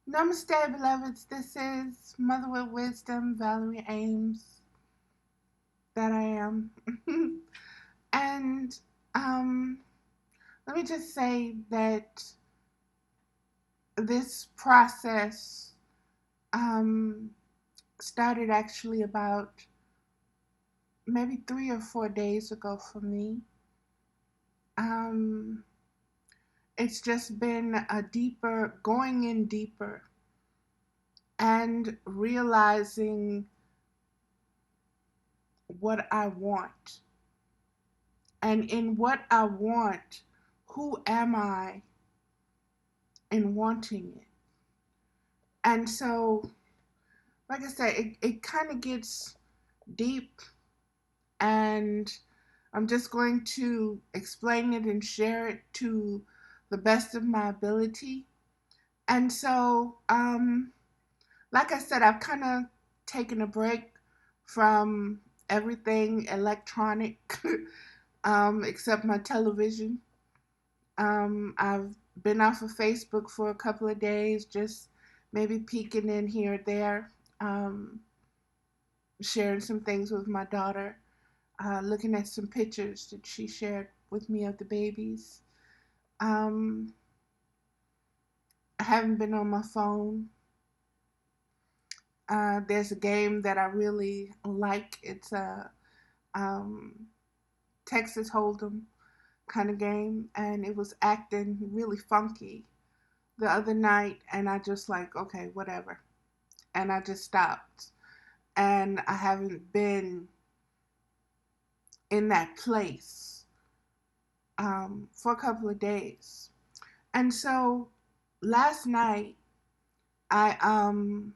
Namaste, beloveds. This is Mother with Wisdom, Valerie Ames, that I am. and um, let me just say that this process um, started actually about maybe 3 or 4 days ago for me. Um, it's just been a deeper, going in deeper and realizing what I want. And in what I want, who am I in wanting it? And so, like I said, it kind of gets deep, and I'm just going to explain it and share it to the best of my ability. And so, like I said, I've kind of taken a break from everything electronic, except my television. I've been off of Facebook for a couple of days, just maybe peeking in here or there, um, sharing some things with my daughter, looking at some pictures that she shared with me of the babies. Um, I haven't been on my phone. There's a game that I really like. It's a um, Texas Hold'em kind of game, and it was acting really funky the other night, and I just like, okay, whatever, and I just stopped, and I haven't been in that place for a couple of days, and so last night I um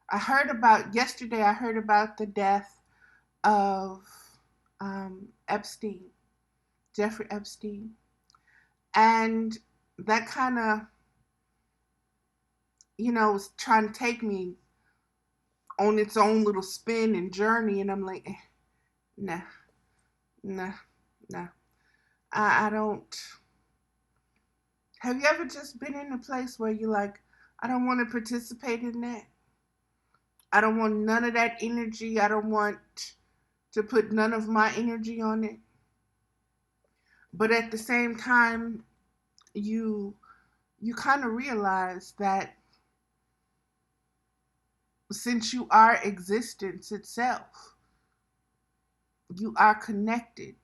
I heard about yesterday. I heard about the death of Epstein, Jeffrey Epstein, and that kind of was trying to take me on its own little spin and journey, and I'm like, nah, nah, nah. I don't. Have you ever just been in a place where you're like, I don't want to participate in that. I don't want none of that energy. I don't want to put none of my energy on it. But at the same time, you you kind of realize that since you are existence itself, you are connected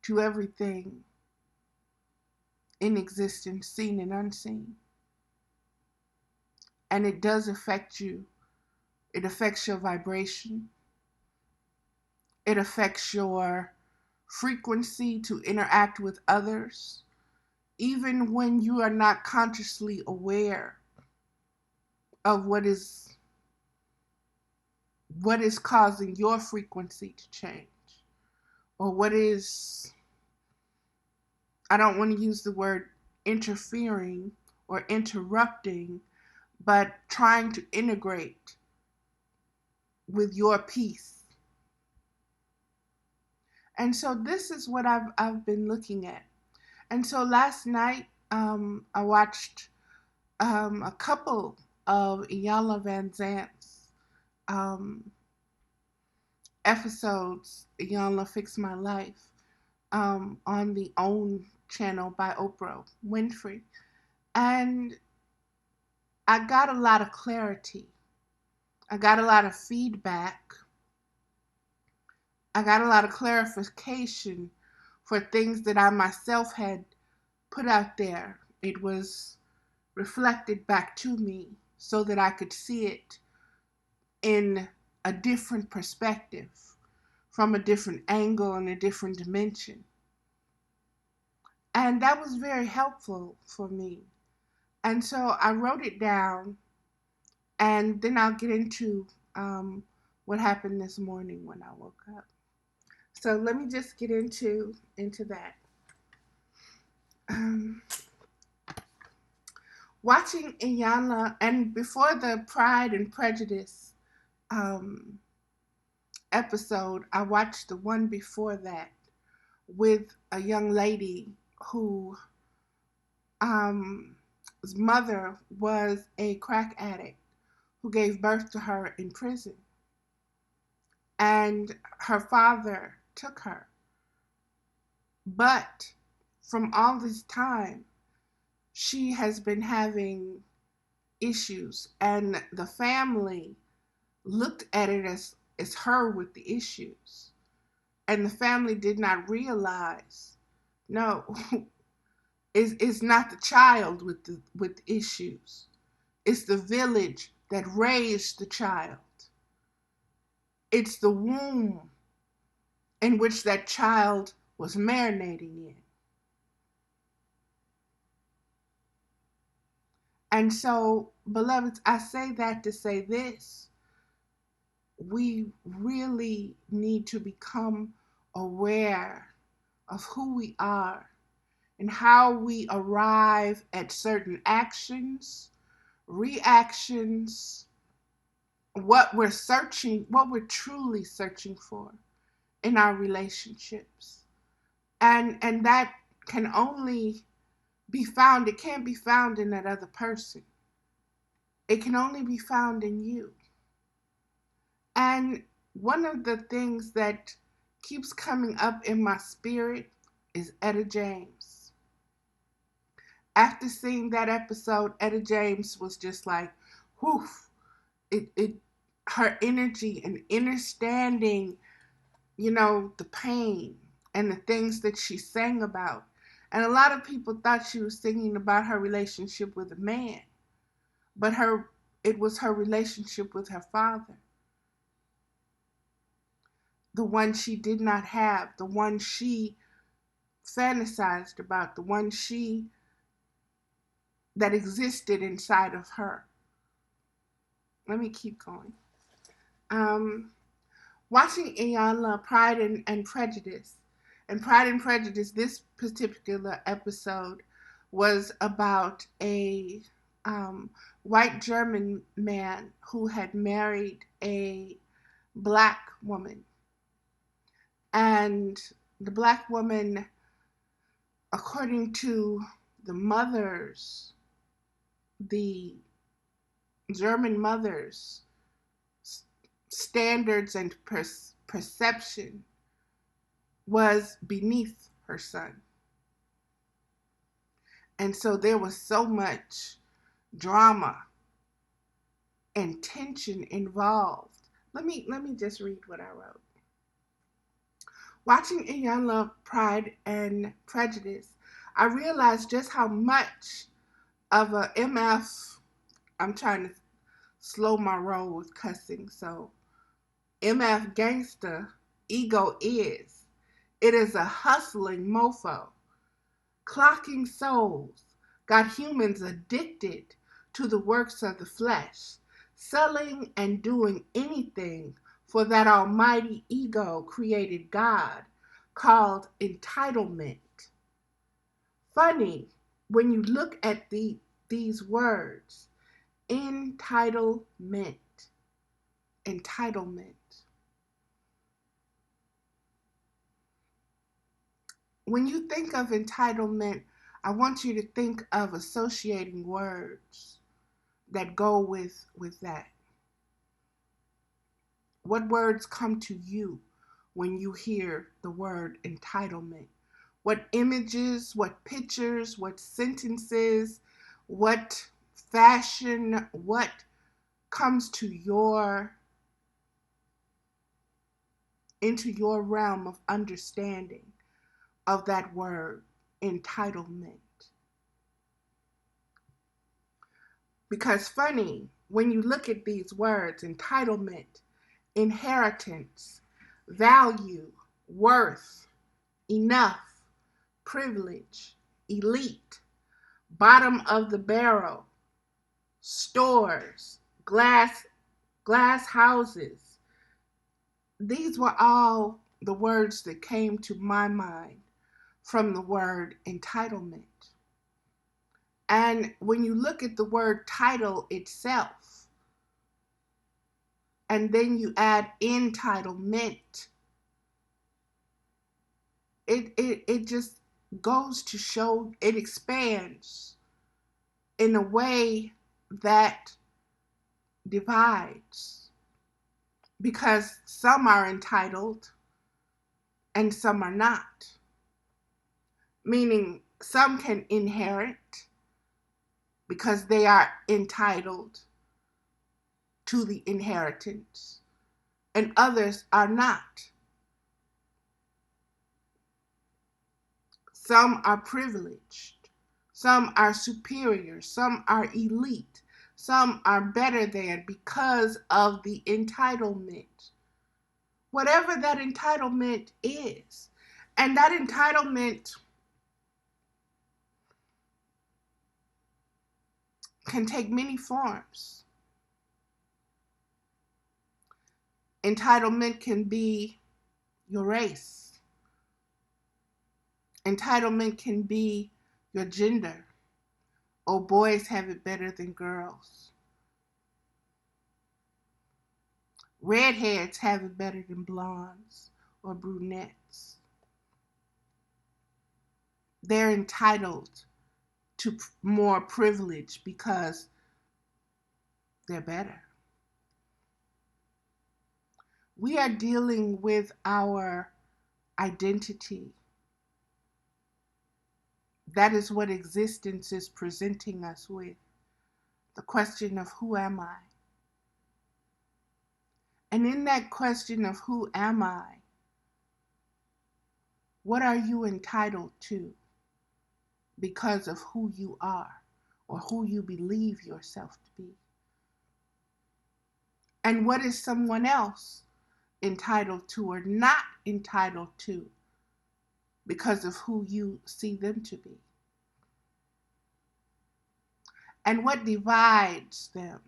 to everything in existence, seen and unseen. And it does affect you. It affects your vibration. It affects your frequency to interact with others, even when you are not consciously aware of what is causing your frequency to change, or what is, I don't want to use the word interfering or interrupting, but trying to integrate with your peace. And so this is what I've been looking at. And so last night, I watched a couple of Iyanla Van Zant's um, episodes, Iyanla Fix My Life, on the OWN channel by Oprah Winfrey. And I got a lot of clarity. I got a lot of feedback. I got a lot of clarification for things that I myself had put out there. It was reflected back to me so that I could see it in a different perspective, from a different angle and a different dimension. And that was very helpful for me. And so I wrote it down, and then I'll get into what happened this morning when I woke up. So let me just get into that. Um, Watching Iyanla, and before the Pride and Prejudice um, episode, I watched the one before that with a young lady who mother was a crack addict who gave birth to her in prison. And her father took her. But from all this time, she has been having issues, and the family looked at it as her with the issues. And the family did not realize, no, it's not the child with issues. It's the village that raised the child. It's the womb in which that child was marinating in. And so, beloveds, I say that to say this. We really need to become aware of who we are and how we arrive at certain actions, reactions, what we're truly searching for in our relationships. And that can only be found, it can't be found in that other person. It can only be found in you. And one of the things that keeps coming up in my spirit is Etta James. After seeing that episode, Etta James was just like, whew, her energy and understanding, the pain and the things that she sang about. And a lot of people thought she was singing about her relationship with a man, but it was her relationship with her father. The one she did not have, the one she fantasized about, the one that existed inside of her. Let me keep going. Watching Iyanla, Pride and Prejudice. And Pride and Prejudice, this particular episode was about a white German man who had married a black woman. And the black woman, according to the German mothers' standards and perception, was beneath her son. And so there was so much drama and tension involved. Let me just read what I wrote. Watching Iyanla, Pride and Prejudice, I realized just how much of a I'm trying to slow my roll with cussing, so MF gangster ego is. It is a hustling mofo. Clocking souls got humans addicted to the works of the flesh, selling and doing anything for that almighty ego created God called entitlement. Funny when you look at these words, entitlement. Entitlement. When you think of entitlement, I want you to think of associating words that go with that. What words come to you when you hear the word entitlement? What images, what pictures, what sentences, what fashion, what comes into your realm of understanding of that word, entitlement? Because funny, when you look at these words, entitlement, inheritance, value, worth, enough, privilege, elite, bottom of the barrel, stores, glass houses. These were all the words that came to my mind from the word entitlement. And when you look at the word title itself, and then you add entitlement, it just goes to show, it expands in a way that divides, because some are entitled and some are not. Meaning some can inherit because they are entitled to the inheritance, and others are not. Some are privileged, some are superior, some are elite, some are better than because of the entitlement. Whatever that entitlement is. And that entitlement can take many forms. Entitlement can be your race. Entitlement can be your gender. Oh, boys have it better than girls. Redheads have it better than blondes or brunettes. They're entitled to more privilege because they're better. We are dealing with our identity. That is what existence is presenting us with. The question of who am I? And in that question of who am I, what are you entitled to because of who you are or who you believe yourself to be? And what is someone else entitled to or not entitled to because of who you see them to be? And what divides them?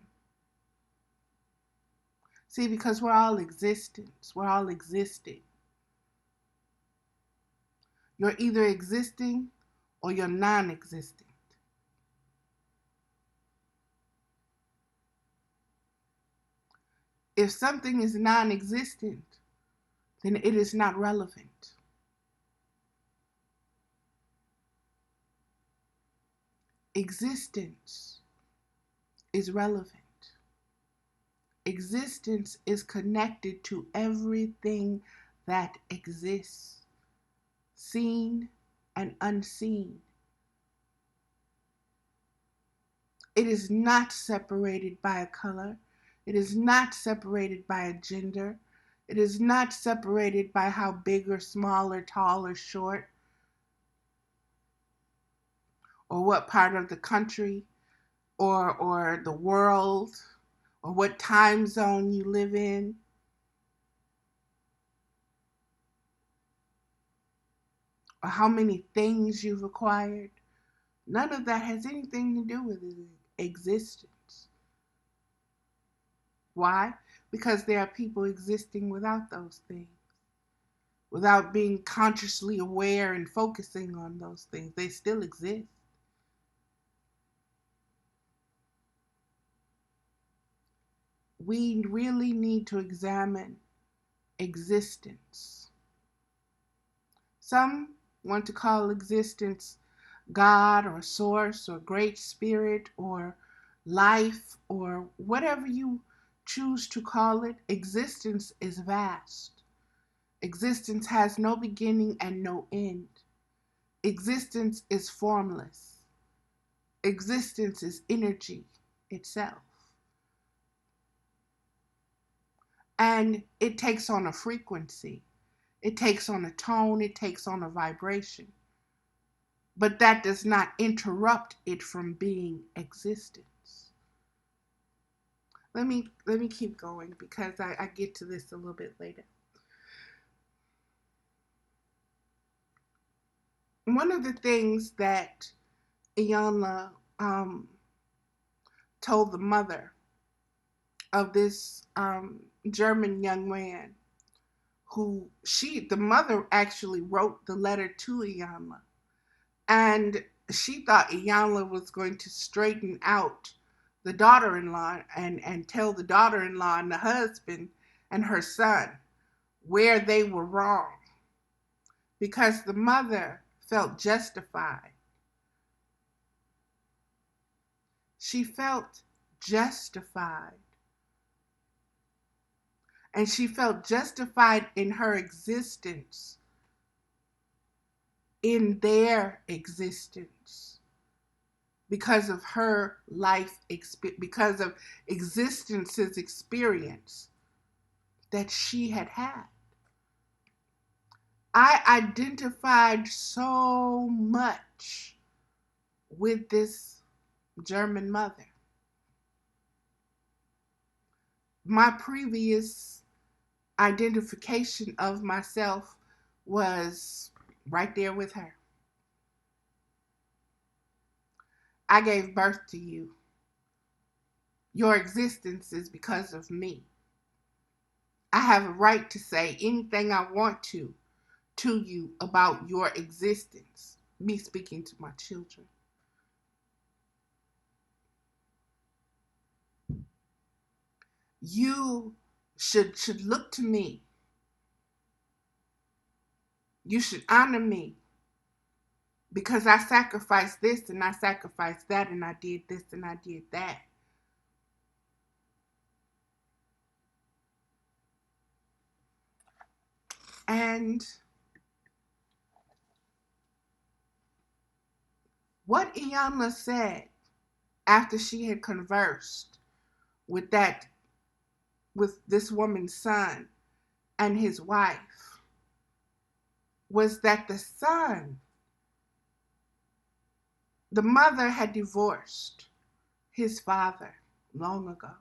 See, because we're all existence, we're all existing. You're either existing or you're non-existent. If something is non-existent, then it is not relevant. Existence is relevant. Existence is connected to everything that exists, seen and unseen. It is not separated by a color. It is not separated by a gender. It is not separated by how big or small or tall or short, or what part of the country or the world, or what time zone you live in. Or how many things you've acquired. None of that has anything to do with existence. Why? Because there are people existing without those things, without being consciously aware and focusing on those things. They still exist. We really need to examine existence. Some want to call existence God or source or great spirit or life or whatever you choose to call it. Existence is vast. Existence has no beginning and no end. Existence is formless. Existence is energy itself. And it takes on a frequency. It takes on a tone. It takes on a vibration. But that does not interrupt it from being existence. Let me keep going because I get to this a little bit later. One of the things that Iyanla told the mother of this German young man, who the mother actually wrote the letter to Iyanla, and she thought Iyanla was going to straighten out the daughter-in-law and tell the daughter-in-law and the husband and her son where they were wrong, because the mother felt justified She felt justified. And she felt justified in her existence, in their existence, because of her life, because of existence's experience that she had had. I identified so much with this German mother. My previous identification of myself was right there with her. I gave birth to you. Your existence is because of me. I have a right to say anything I want to you about your existence. Me speaking to my children. You should look to me. You should honor me because I sacrificed this and I sacrificed that and I did this and I did that. And what Iyanla said after she had conversed with this woman's son and his wife was that the mother had divorced his father long ago.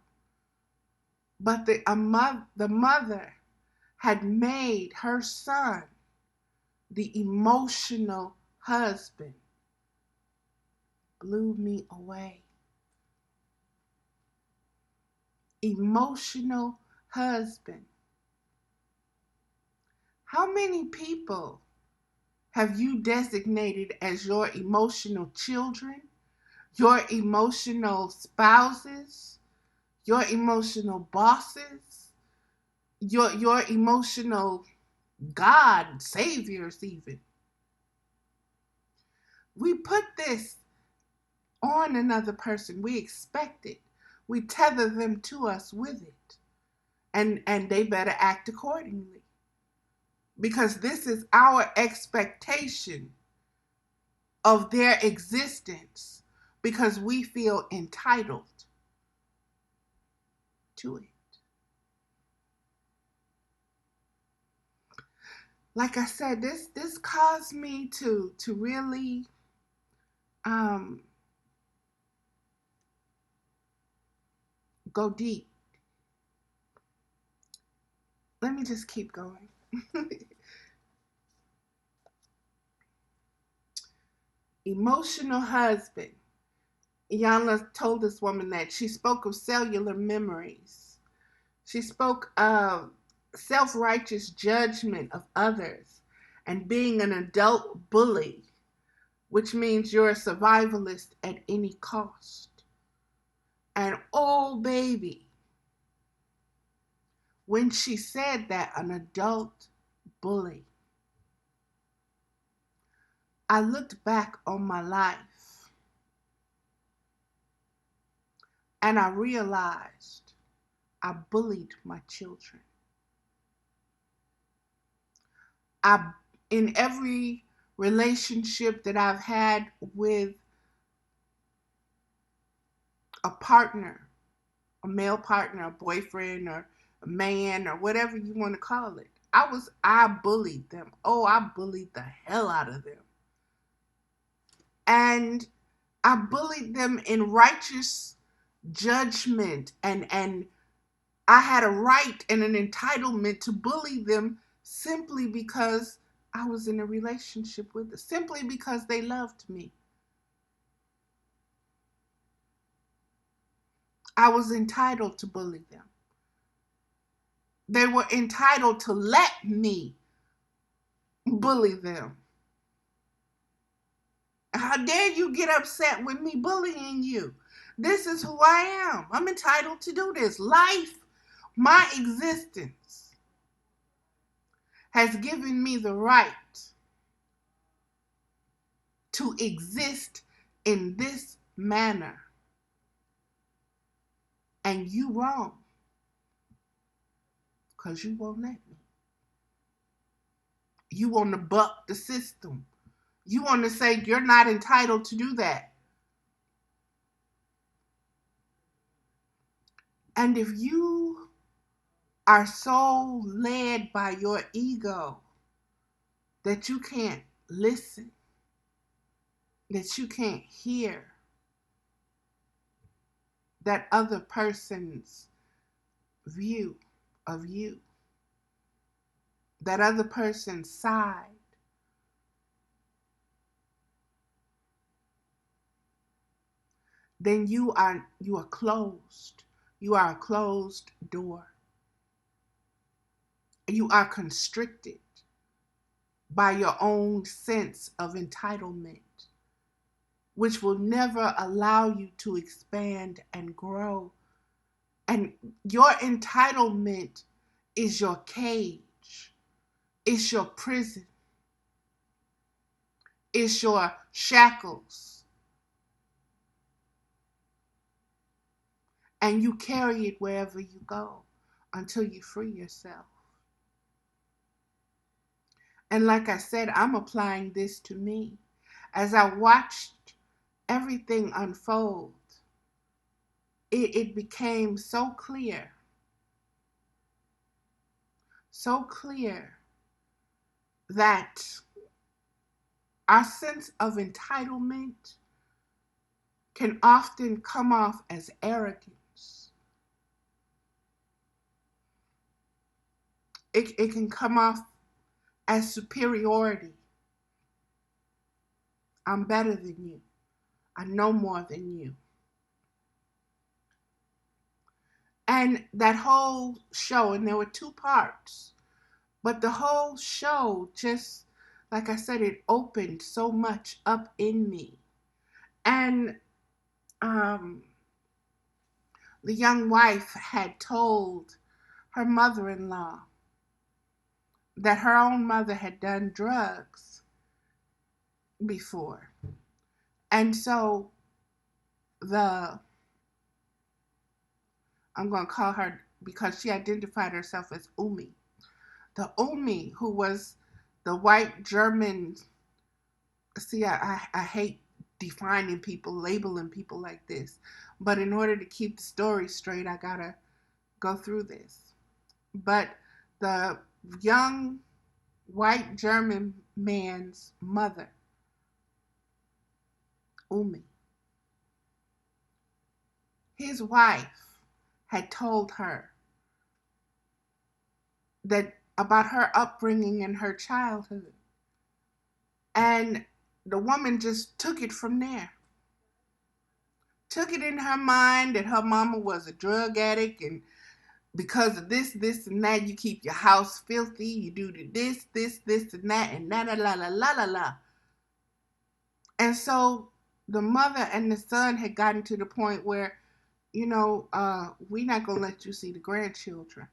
But the mother had made her son the emotional husband. Blew me away. Emotional husband. How many people have you designated as your emotional children, your emotional spouses, your emotional bosses, your emotional God, saviors even? We put this on another person. We expect it. We tether them to us with it. And they better act accordingly. Because this is our expectation of their existence because we feel entitled to it. Like I said, this caused me to really go deep. Let me just keep going. Emotional husband. Iyanla told this woman that she spoke of cellular memories. She spoke of self-righteous judgment of others and being an adult bully, which means you're a survivalist at any cost. And oh, baby, when she said that, an adult bully, I looked back on my life and I realized I bullied my children. In every relationship that I've had with a partner, a male partner, a boyfriend, or a man, or whatever you want to call it, I bullied them. Oh, I bullied the hell out of them. And I bullied them in righteous judgment, and I had a right and an entitlement to bully them simply because I was in a relationship with them, simply because they loved me. I was entitled to bully them. They were entitled to let me bully them. How dare you get upset with me bullying you? This is who I am. I'm entitled to do this. Life, my existence, has given me the right to exist in this manner. And you wrong, because you won't let me. You want to buck the system. You want to say you're not entitled to do that. And if you are so led by your ego that you can't listen, that you can't hear that other person's view of you, that other person's side, then you are closed. You are a closed door. You are constricted by your own sense of entitlement, which will never allow you to expand and grow. And your entitlement is your cage, it's your prison, it's your shackles. And you carry it wherever you go until you free yourself. And like I said, I'm applying this to me. As I watched everything unfold, it became so clear that our sense of entitlement can often come off as arrogance. It can come off as superiority. I'm better than you. I know more than you. And that whole show, and there were 2 parts, but the whole show just, like I said, it opened so much up in me. And the young wife had told her mother-in-law that her own mother had done drugs before. And so I'm going to call her, because she identified herself as Umi. The Umi, who was the white German, see, I hate defining people, labeling people like this, but in order to keep the story straight, I gotta go through this. But the young white German man's mother, Umi, his wife had told her that about her upbringing and her childhood. And the woman just took it from there. Took it in her mind that her mama was a drug addict, and because of this, and that, you keep your house filthy, you do this, and that, and la la la la la la. And so the mother and the son had gotten to the point where, we're not gonna let you see the grandchildren.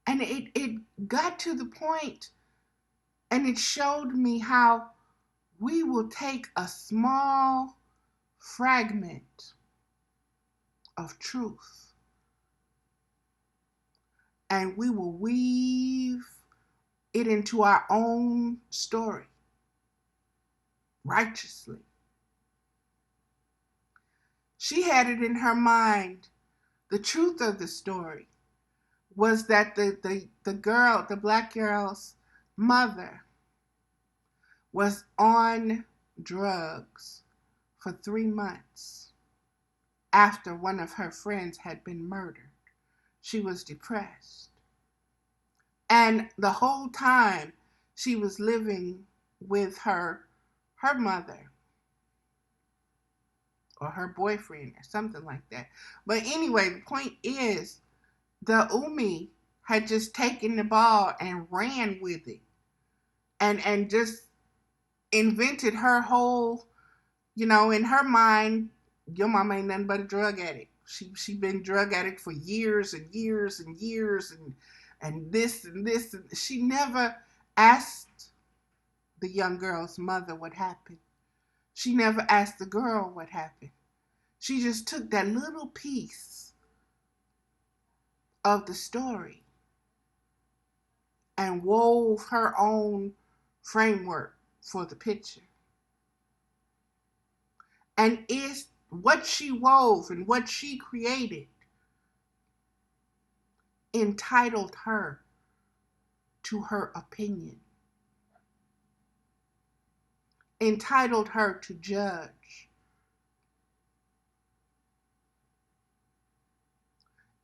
And it got to the point, and it showed me how we will take a small fragment of truth and we will weave it into our own story righteously. She had it in her mind. The truth of the story was that the black girl's mother was on drugs for 3 months after one of her friends had been murdered. She was depressed. And the whole time she was living with her mother or her boyfriend or something like that. But anyway, the point is, the Umi had just taken the ball and ran with it and just invented her whole, in her mind, your mama ain't nothing but a drug addict. She been drug addict for years and years and years and this and this. And she never asked the young girl's mother what happened. She never asked the girl what happened. She just took that little piece of the story and wove her own framework for the picture. And it's what she wove and what she created entitled her to her opinion, entitled her to judge,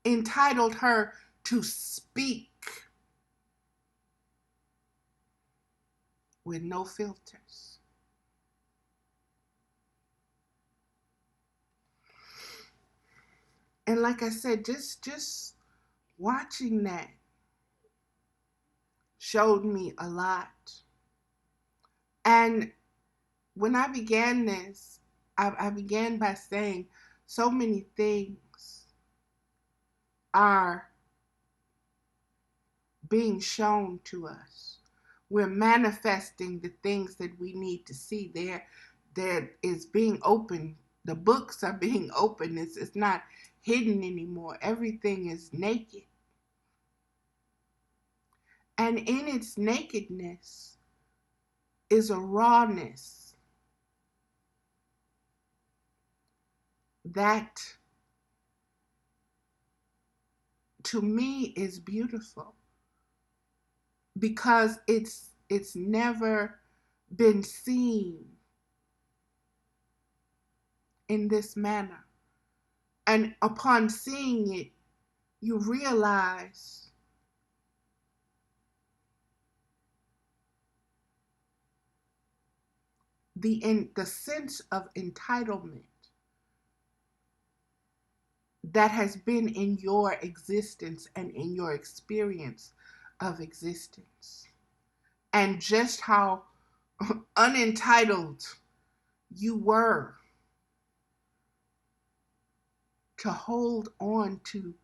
entitled her to speak with no filters. And like I said, just watching that showed me a lot. And when I began this, I began by saying so many things are being shown to us. We're manifesting the things that we need to see. There is being open. The books are being open. It's not hidden anymore. Everything is naked. And in its nakedness is a rawness that to me is beautiful, because it's never been seen in this manner. And upon seeing it, you realize the sense of entitlement that has been in your existence and in your experience of existence, and just how unentitled you were to hold on to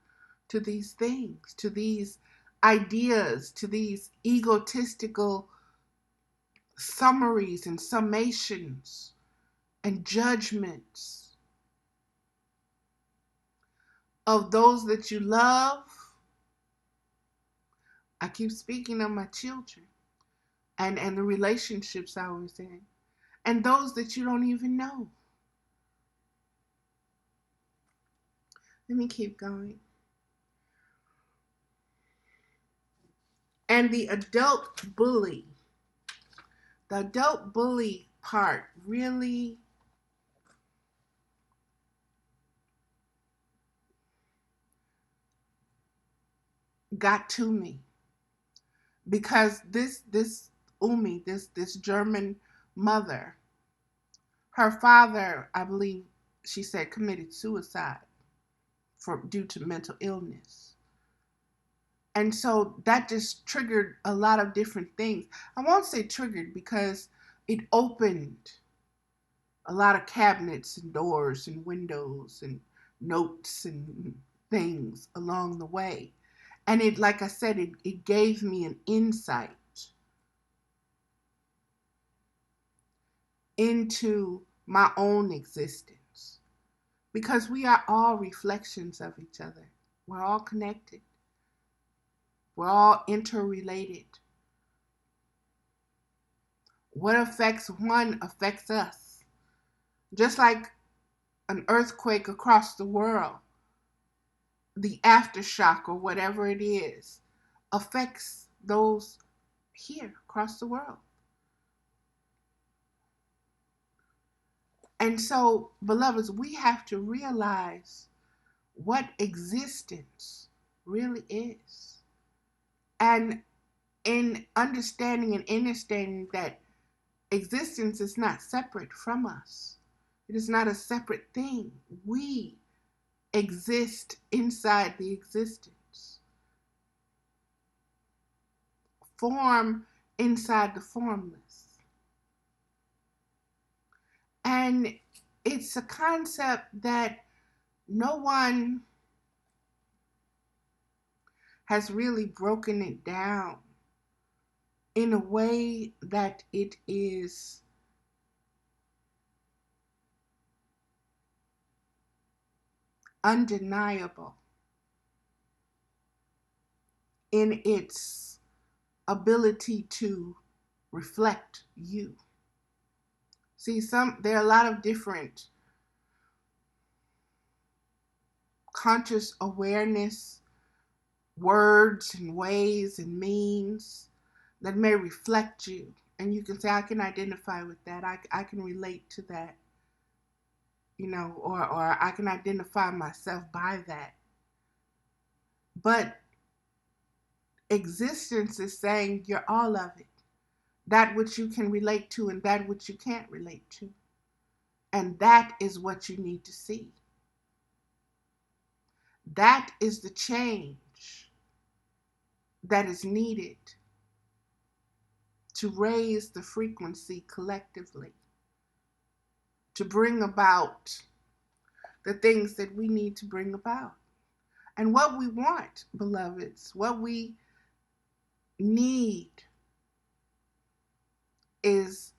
these things, to these ideas, to these egotistical summaries and summations and judgments of those that you love. I keep speaking of my children and the relationships I was in, and those that you don't even know. Let me keep going. And the adult bully part really got to me, because this Umi, this German mother, her father, I believe she said, committed suicide due to mental illness. And so that just triggered a lot of different things. I won't say triggered, because it opened a lot of cabinets and doors and windows and notes and things along the way. And it, like I said, it gave me an insight into my own existence, because we are all reflections of each other. We're all connected. We're all interrelated. What affects one affects us. Just like an earthquake across the world, the aftershock or whatever it is affects those here across the world. And so, beloveds, we have to realize what existence really is. And in understanding and understanding that existence is not separate from us, it is not a separate thing. We exist inside the existence, form inside the formless. And it's a concept that no one has really broken it down in a way that it is undeniable in its ability to reflect you. See, there are a lot of different conscious awareness words and ways and means that may reflect you. And you can say, I can identify with that. I can relate to that, or I can identify myself by that. But existence is saying you're all of it. That which you can relate to and that which you can't relate to. And that is what you need to see. That is the change that is needed to raise the frequency collectively, to bring about the things that we need to bring about. And what we want, beloveds, what we need is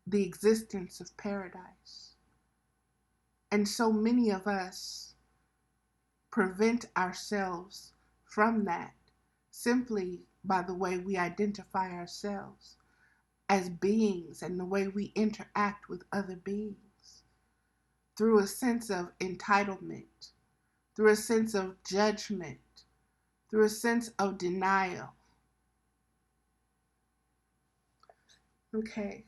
the existence of paradise. And so many of us prevent ourselves from that simply by the way we identify ourselves as beings and the way we interact with other beings, through a sense of entitlement, through a sense of judgment, through a sense of denial. Okay.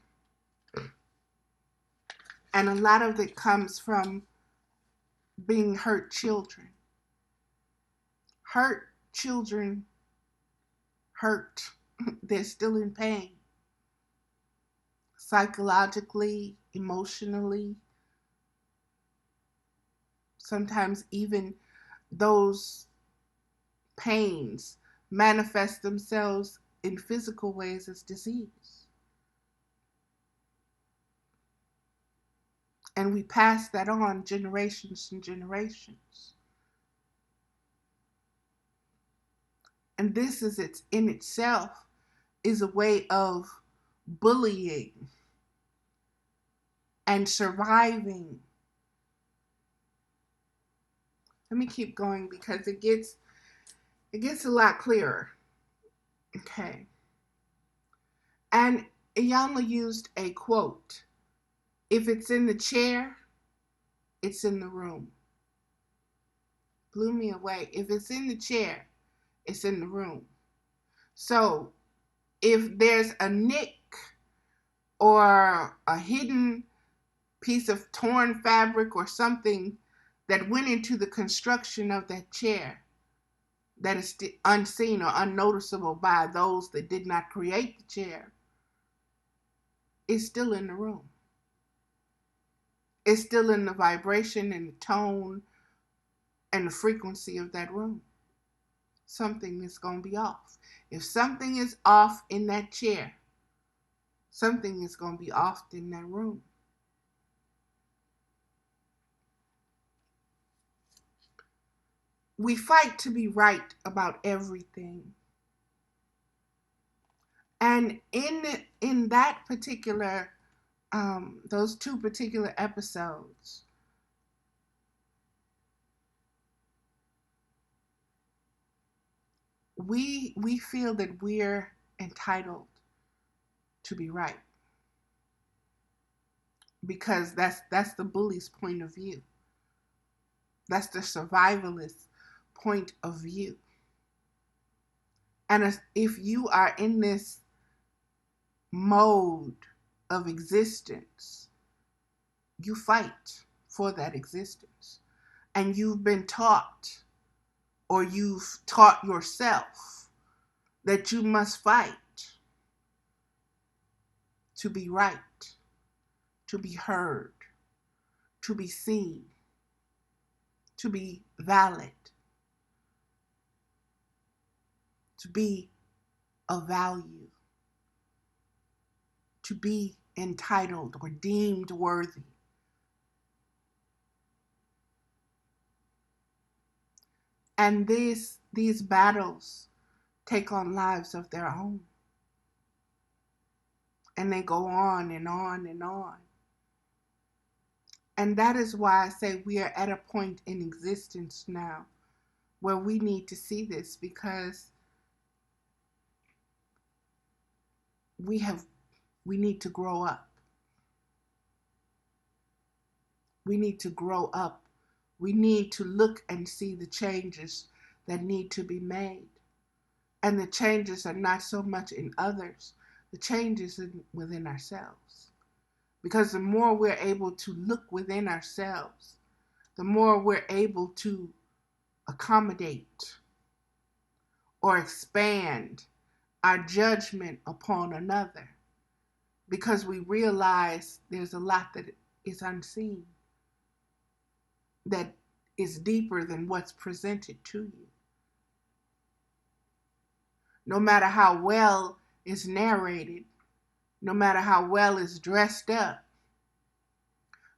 And a lot of it comes from being hurt children. Hurt children hurt. They're still in pain. Psychologically, emotionally. Sometimes even those pains manifest themselves in physical ways as disease. And we pass that on generations and generations. And this is in itself is a way of bullying and surviving. Let me keep going because it gets a lot clearer. Okay. And Iyanla used a quote. If it's in the chair, it's in the room. Blew me away. If it's in the chair, it's in the room. So if there's a nick or a hidden piece of torn fabric or something that went into the construction of that chair that is unseen or unnoticeable by those that did not create the chair, it's still in the room. It's still in the vibration and the tone and the frequency of that room. Something is going to be off. If something is off in that chair, something is going to be off in that room. We fight to be right about everything. And in that particular, those two particular episodes, we feel that we're entitled to be right because that's the bully's point of view. That's the survivalist point of view. And if you are in this mode of existence, you fight for that existence. And you've been taught, or you've taught yourself, that you must fight to be right, to be heard, to be seen, to be valid, to be of value, to be entitled or deemed worthy. And these battles take on lives of their own. And they go on and on and on. And that is why I say we are at a point in existence now where we need to see this, because we need to grow up. We need to grow up. We need to look and see the changes that need to be made. And the changes are not so much in others, the changes within ourselves. Because the more we're able to look within ourselves, the more we're able to accommodate or expand our judgment upon another, because we realize there's a lot that is unseen, that is deeper than what's presented to you. No matter how well it's narrated, no matter how well it's dressed up,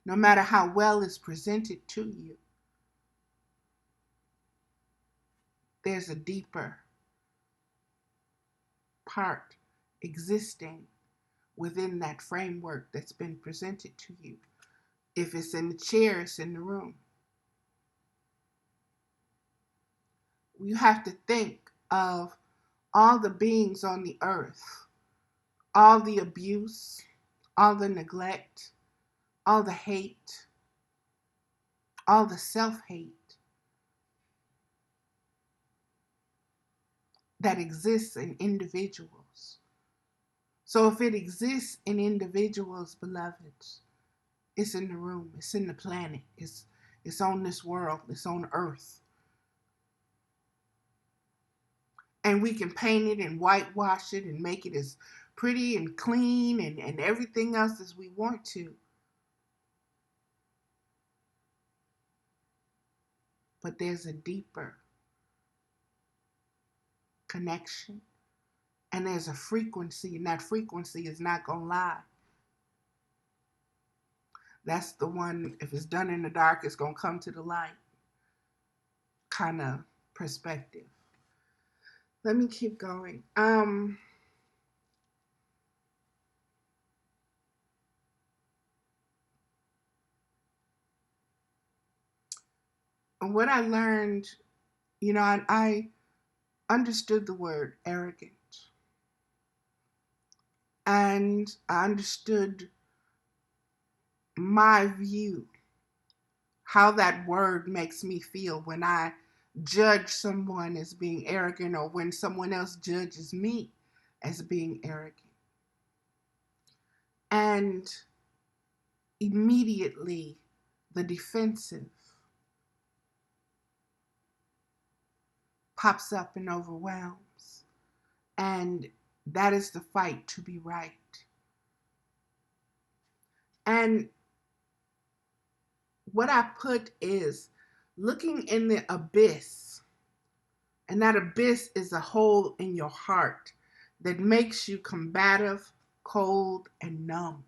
no matter how well it's presented to you, there's a deeper part existing within that framework that's been presented to you. If it's in the chair, it's in the room. You have to think of all the beings on the earth, all the abuse, all the neglect, all the hate, all the self-hate that exists in individuals. So if it exists in individuals, beloveds, it's in the room, it's in the planet, it's on this world, it's on earth. And we can paint it and whitewash it and make it as pretty and clean and everything else as we want to. But there's a deeper connection, and there's a frequency, and that frequency is not going to lie. That's the one, if it's done in the dark, it's going to come to the light kind of perspective. Let me keep going. What I learned, I understood the word arrogant. And I understood my view, how that word makes me feel when I judge someone as being arrogant, or when someone else judges me as being arrogant. And immediately the defensive pops up and overwhelms. And that is the fight to be right. And what I put is looking in the abyss. And that abyss is a hole in your heart that makes you combative, cold, and numb.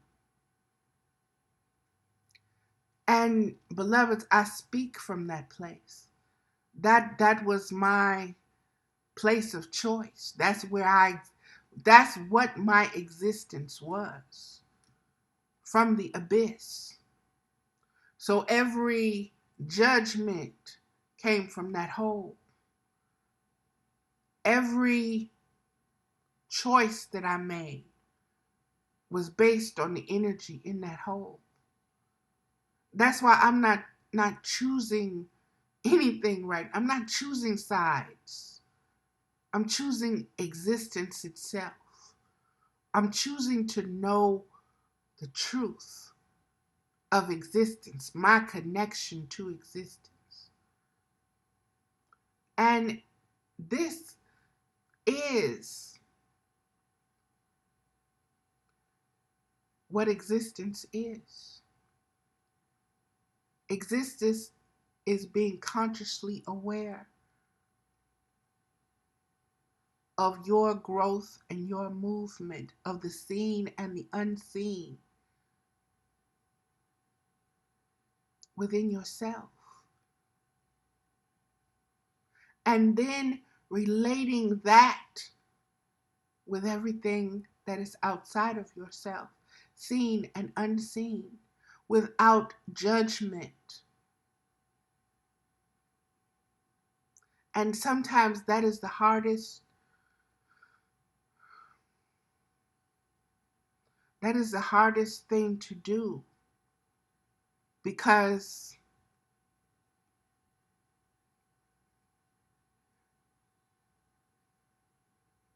And beloveds, I speak from that place. That was my place of choice. That's what my existence was, from the abyss. So every judgment came from that hole. Every choice that I made was based on the energy in that hole. That's why I'm not choosing anything right. I'm not choosing sides. I'm choosing existence itself. I'm choosing to know the truth of existence, my connection to existence. And this is what existence is. Existence is being consciously aware of your growth and your movement, of the seen and the unseen within yourself. And then relating that with everything that is outside of yourself, seen and unseen, without judgment. And sometimes that is the hardest. That is the hardest thing to do, because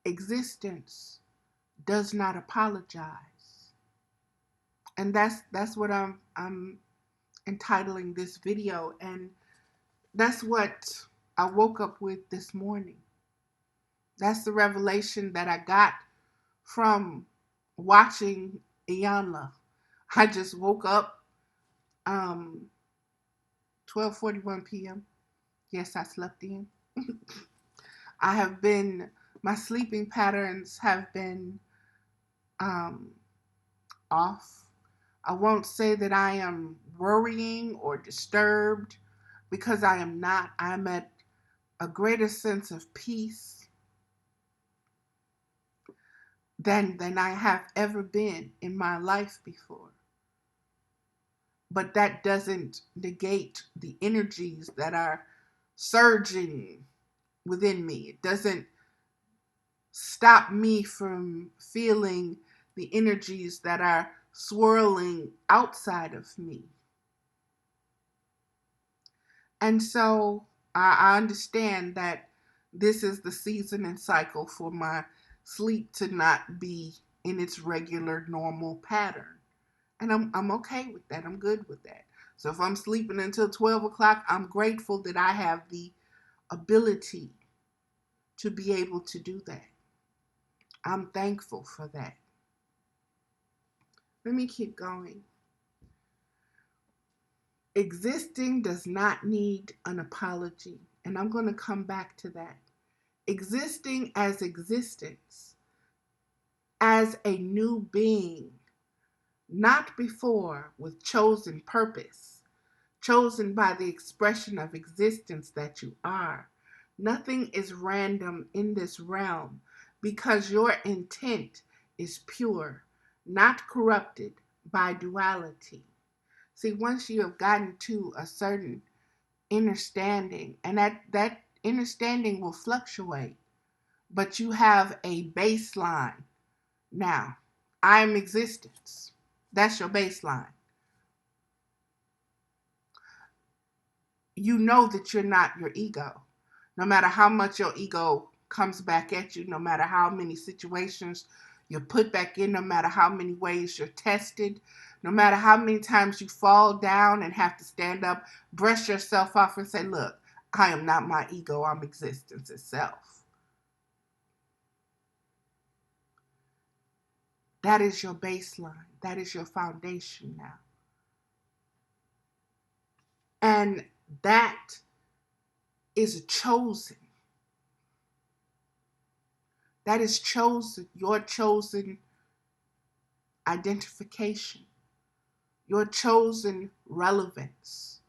existence does not apologize. And that's what I'm entitling this video, and that's what I woke up with this morning. That's the revelation that I got from watching Iyanla. I just woke up 12:41 p.m. Yes, I slept in. I have been, my sleeping patterns have been um, off. I won't say that I am worrying or disturbed, because I am not. I'm at a greater sense of peace than I have ever been in my life before. But that doesn't negate the energies that are surging within me. It doesn't stop me from feeling the energies that are swirling outside of me. And so I understand that this is the season and cycle for my sleep to not be in its regular normal pattern. And I'm okay with that. I'm good with that. So if I'm sleeping until 12 o'clock, I'm grateful that I have the ability to be able to do that. I'm thankful for that. Let me keep going. Existing does not need an apology. And I'm going to come back to that. Existing as existence, as a new being, not before, with chosen purpose, chosen by the expression of existence that you are. Nothing is random in this realm, because your intent is pure, not corrupted by duality. See, once you have gotten to a certain understanding, and that understanding will fluctuate, but you have a baseline. Now, I am existence. That's your baseline. You know that you're not your ego. No matter how much your ego comes back at you, no matter how many situations you're put back in, no matter how many ways you're tested, no matter how many times you fall down and have to stand up, brush yourself off and say, look, I am not my ego, I'm existence itself. That is your baseline. That is your foundation now. And that is chosen. That is chosen, your chosen identification, your chosen relevance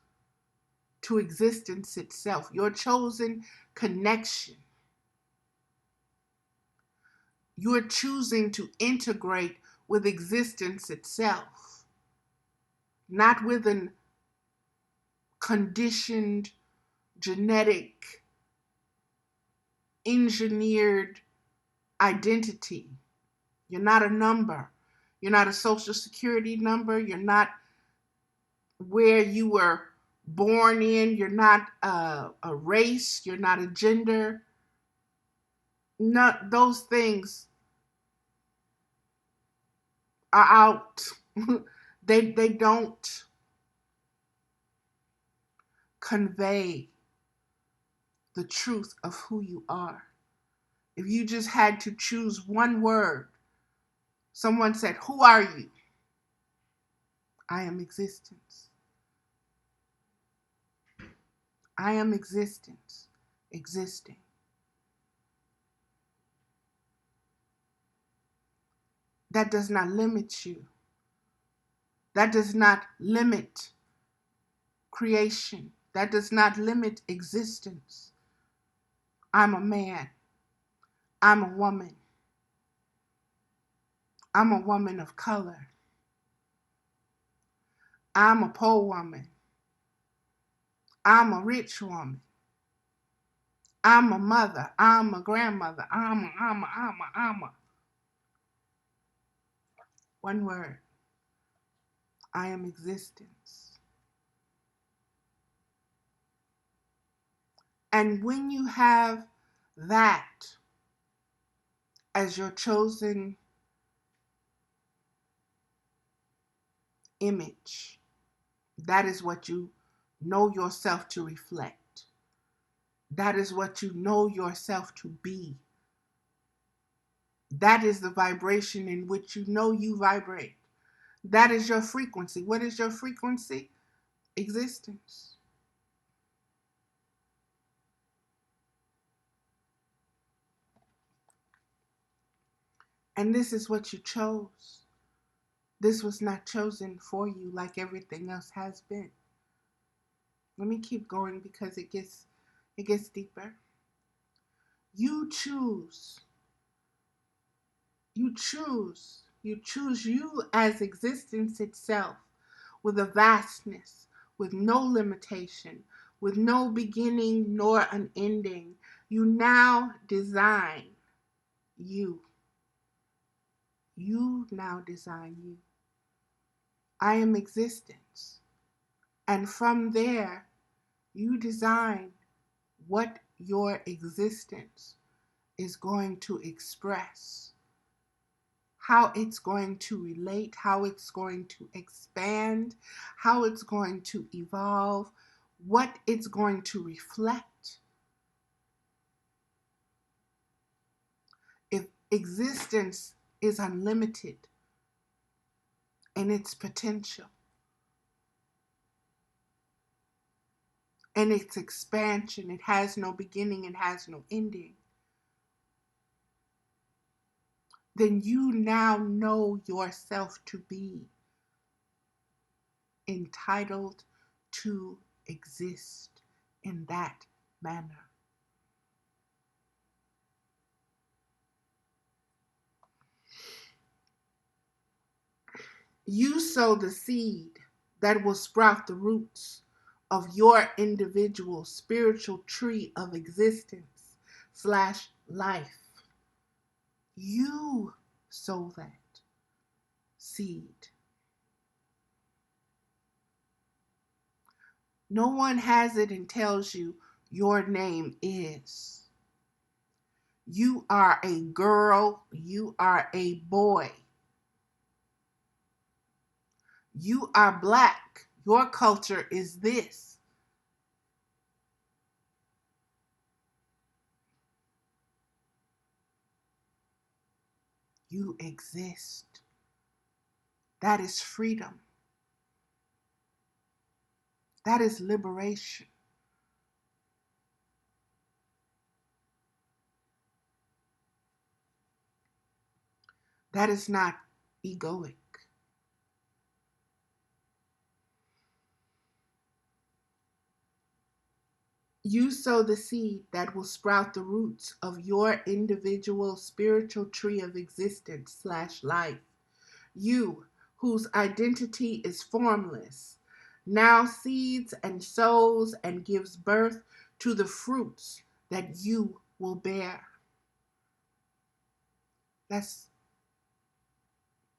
to existence itself, your chosen connection. You're choosing to integrate with existence itself, not with an conditioned, genetic, engineered identity. You're not a number. You're not a social security number. You're not where you were born in. You're not a race. You're not a gender. Not those things are out. They don't convey the truth of who you are. If you just had to choose one word, someone said, "Who are you?" I am existence. I am existence, existing. That does not limit you. That does not limit creation. That does not limit existence. I'm a man. I'm a woman. I'm a woman of color. I'm a poor woman. I'm a rich woman. I'm a mother. I'm a grandmother. I'm a. One word. I am existence. And when you have that as your chosen image, that is what you know yourself to reflect. That is what you know yourself to be. That is the vibration in which you know you vibrate. That is your frequency. What is your frequency? Existence. And this is what you chose. This was not chosen for you like everything else has been. Let me keep going because it gets deeper. You choose. You choose. You choose you as existence itself, with a vastness, with no limitation, with no beginning nor an ending. You now design you. You now design you. I am existence. And from there, you design what your existence is going to express, how it's going to relate, how it's going to expand, how it's going to evolve, what it's going to reflect. If existence is unlimited in its potential and its expansion, it has no beginning, it has no ending, then you now know yourself to be entitled to exist in that manner. You sow the seed that will sprout the roots of your individual spiritual tree of existence slash life. You sow that seed. No one has it and tells you your name is. You are a girl. You are a boy. You are black. Your culture is this. You exist. That is freedom. That is liberation. That is not egoic. You sow the seed that will sprout the roots of your individual spiritual tree of existence slash life. You, whose identity is formless, now seeds and sows and gives birth to the fruits that you will bear. That's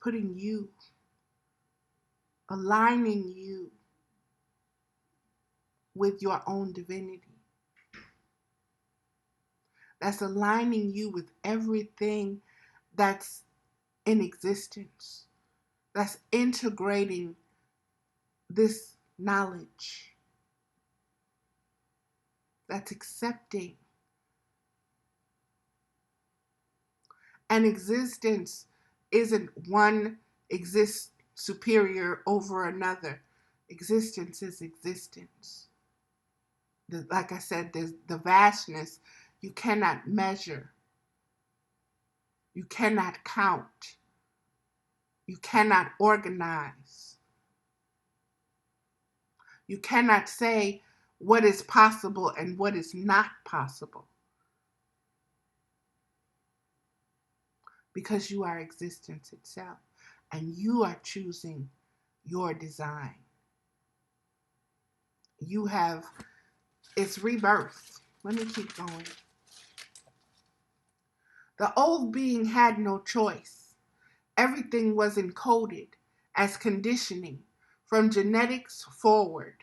putting you, aligning you with your own divinity. That's aligning you with everything that's in existence. That's integrating this knowledge. That's accepting. And existence isn't one exists superior over another. Existence is existence. Like I said, there's the vastness you cannot measure. You cannot count. You cannot organize. You cannot say what is possible and what is not possible because you are existence itself and you are choosing your design. You have, it's rebirth. Let me keep going. The old being had no choice. Everything was encoded as conditioning from genetics forward.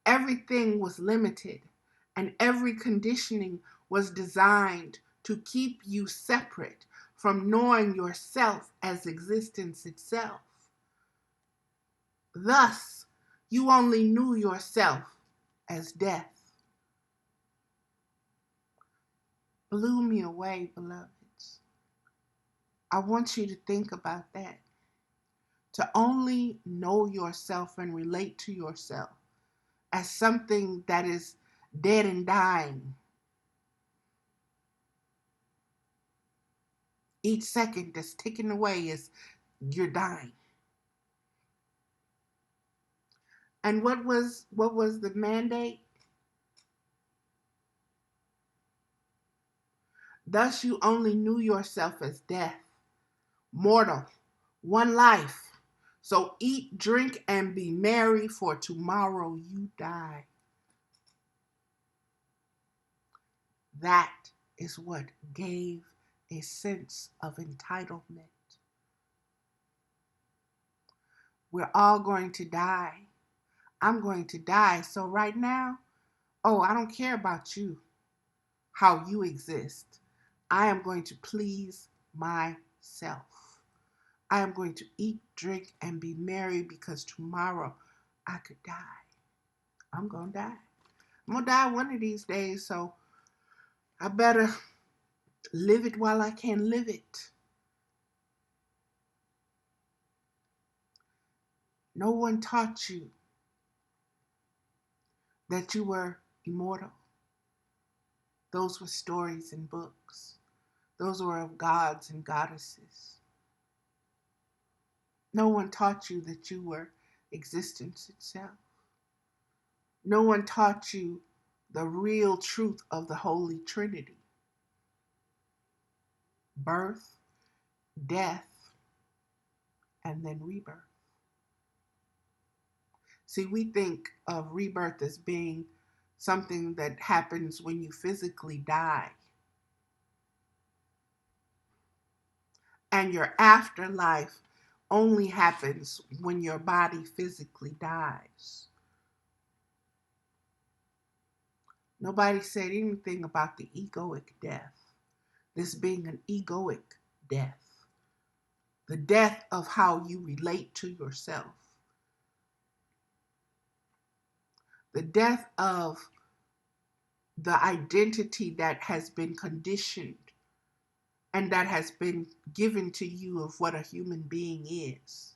Everything was limited, and every conditioning was designed to keep you separate from knowing yourself as existence itself. Thus, you only knew yourself as death. Blew me away, beloveds. I want you to think about that. To only know yourself and relate to yourself as something that is dead and dying. Each second that's ticking away is you're dying. And what was the mandate? Thus you only knew yourself as death, mortal, one life. So eat, drink, and be merry, for tomorrow you die. That is what gave a sense of entitlement. We're all going to die. I'm going to die. So right now, oh, I don't care about you, how you exist. I am going to please myself. I am going to eat, drink, and be merry because tomorrow I could die. I'm going to die. I'm going to die one of these days, so I better live it while I can live it. No one taught you that you were immortal. Those were stories and books. Those were of gods and goddesses. No one taught you that you were existence itself. No one taught you the real truth of the Holy Trinity: birth, death, and then rebirth. See, we think of rebirth as being something that happens when you physically die. And your afterlife only happens when your body physically dies. Nobody said anything about the egoic death, this being an egoic death, the death of how you relate to yourself, the death of the identity that has been conditioned and that has been given to you of what a human being is.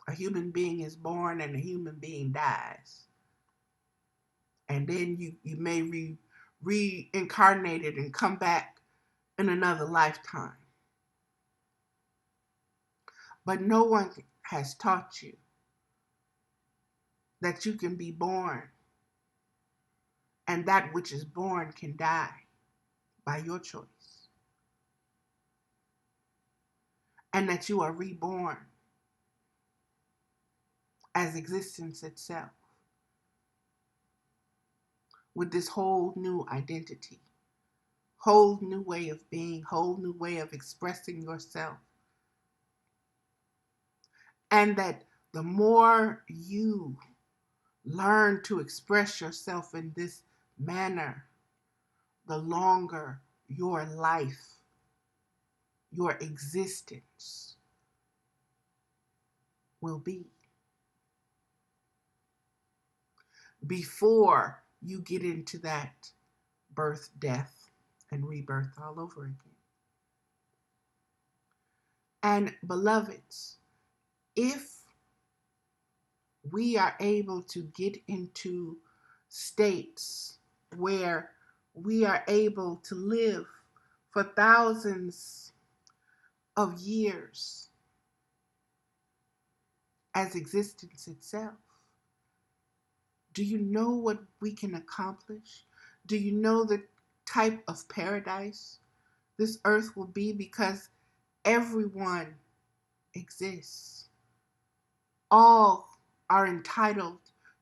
A human being is born and a human being dies. And then you may reincarnated and come back in another lifetime. But no one has taught you that you can be born and that which is born can die by your choice. And that you are reborn as existence itself with this whole new identity, whole new way of being, whole new way of expressing yourself. And that the more you learn to express yourself in this manner, the longer your life, your existence will be. Before you get into that birth, death, and rebirth all over again. And beloveds, if we are able to get into states where we are able to live for thousands of years as existence itself, do you know what we can accomplish? Do you know the type of paradise this earth will be? Because everyone exists. All are entitled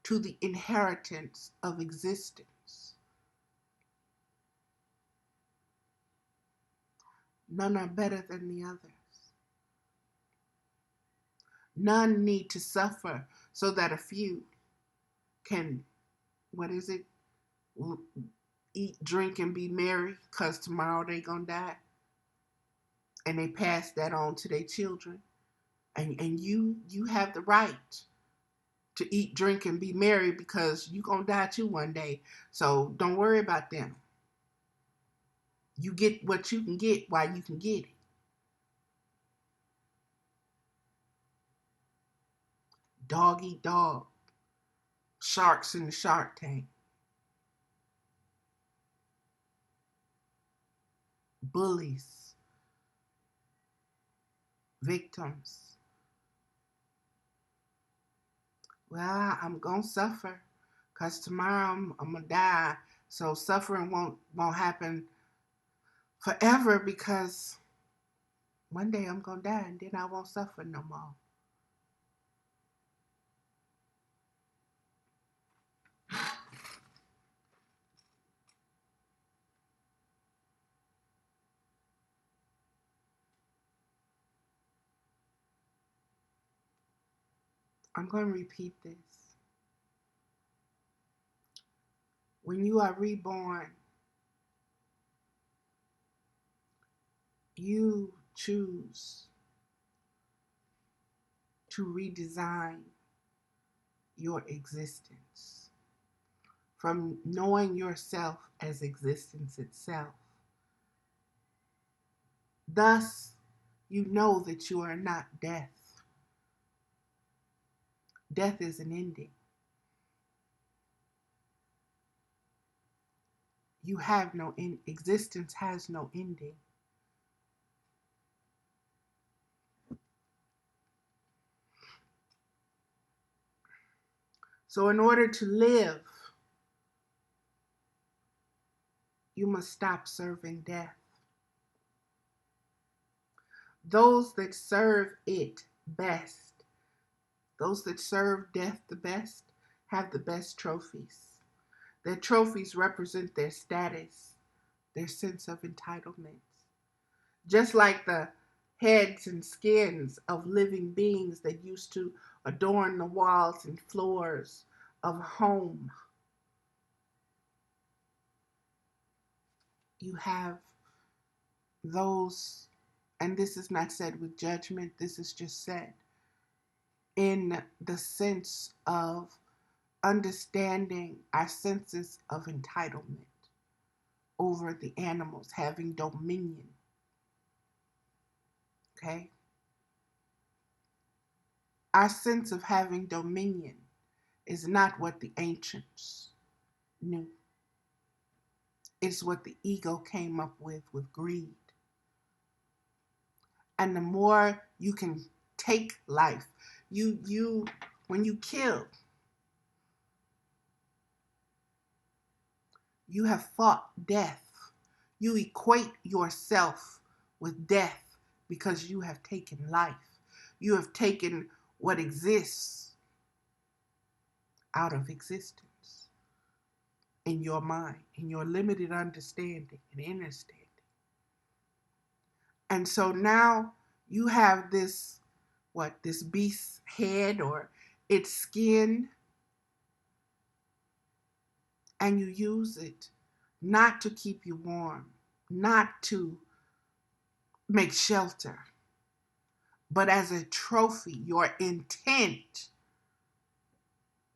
to the inheritance of existence. None are better than the others. None need to suffer so that a few can, what is it? Eat, drink, and be merry, because tomorrow they gonna die. And they pass that on to their children. And you have the right to eat, drink, and be merry, because you gonna die too one day. So don't worry about them. You get what you can get while you can get it. Dog eat dog. Sharks in the shark tank. Bullies. Victims. Well, I'm gonna suffer because tomorrow I'm gonna die. So suffering won't happen forever, because one day I'm gonna die and then I won't suffer no more. I'm gonna repeat this. When you are reborn, you choose to redesign your existence from knowing yourself as existence itself. Thus, you know that you are not death. Death is an ending. You have no end. Existence has no ending. So in order to live, you must stop serving death. Those that serve it best, those that serve death the best, have the best trophies. Their trophies represent their status, their sense of entitlement. Just like the heads and skins of living beings that used to adorn the walls and floors of home, you have those, and this is not said with judgment, this is just said in the sense of understanding our senses of entitlement over the animals, having dominion. Okay? Our sense of having dominion is not what the ancients knew. It's what the ego came up with greed. And the more you can take life, you when you kill, you have fought death. You equate yourself with death because you have taken life. You have taken what exists out of existence in your mind, in your limited understanding and understanding. And so now you have this, this beast's head or its skin, and you use it not to keep you warm, not to make shelter, but as a trophy. Your intent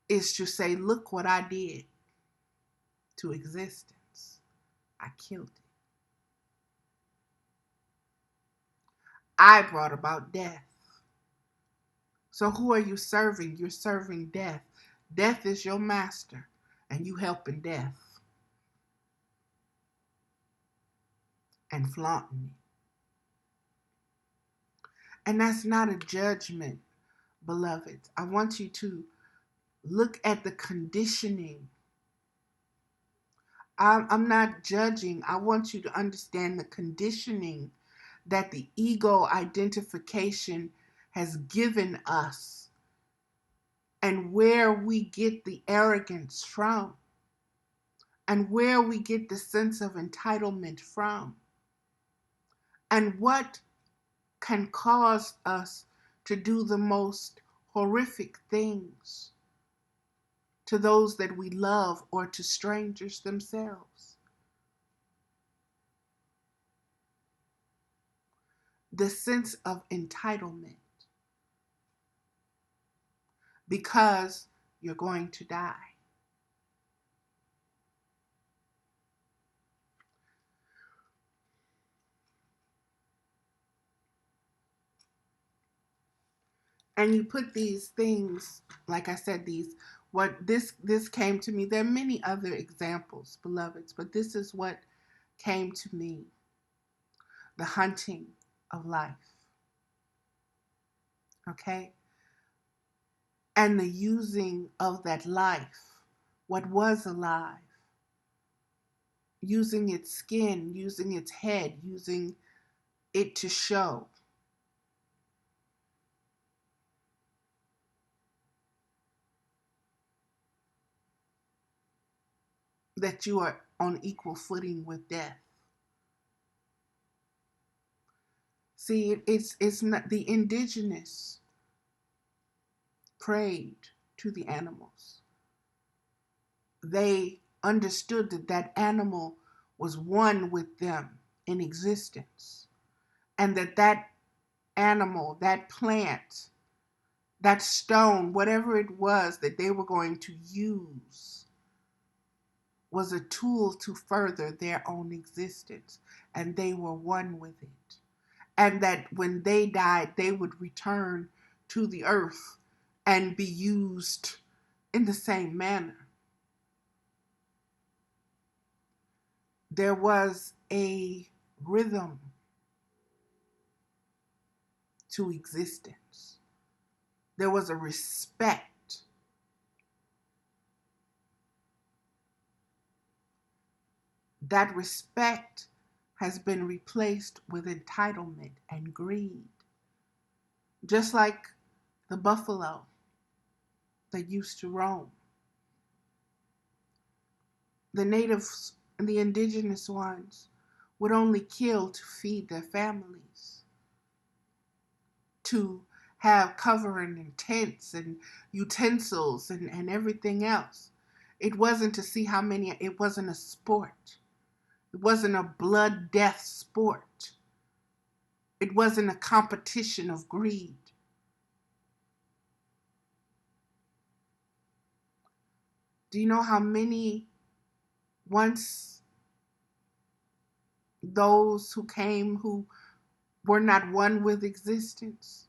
is to say, look what I did to existence. I killed it. I brought about death. So who are you serving? You're serving death. Death is your master, and you helping death and flaunting it. And that's not a judgment, beloved. I want you to look at the conditioning. I'm not judging. I want you to understand the conditioning that the ego identification has given us and where we get the arrogance from, and where we get the sense of entitlement from, and what can cause us to do the most horrific things to those that we love or to strangers themselves. The sense of entitlement, because you're going to die. And you put these things, like I said, this came to me. There are many other examples, beloveds, but this is what came to me. The hunting of life. Okay? And the using of that life, what was alive, using its skin, using its head, using it to show that you are on equal footing with death. See, it's not the indigenous prayed to the animals. They understood that that animal was one with them in existence, and that that animal, that plant, that stone, whatever it was that they were going to use, was a tool to further their own existence, and they were one with it. And that when they died, they would return to the earth and be used in the same manner. There was a rhythm to existence. There was a respect. That respect has been replaced with entitlement and greed. Just like the buffalo that used to roam. The natives and the indigenous ones would only kill to feed their families, to have covering and tents and utensils and everything else. It wasn't to see how many, it wasn't a sport. It wasn't a blood death sport. It wasn't a competition of greed. Do you know how many, once those who came who were not one with existence,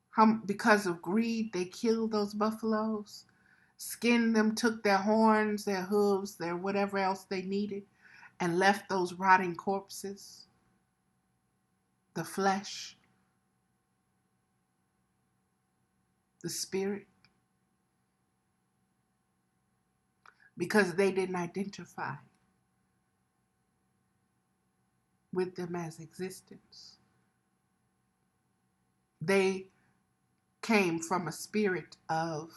how, because of greed, they killed those buffaloes, skinned them, took their horns, their hooves, their whatever else they needed, and left those rotting corpses, the flesh, the spirit, because they didn't identify with them as existence. They came from a spirit of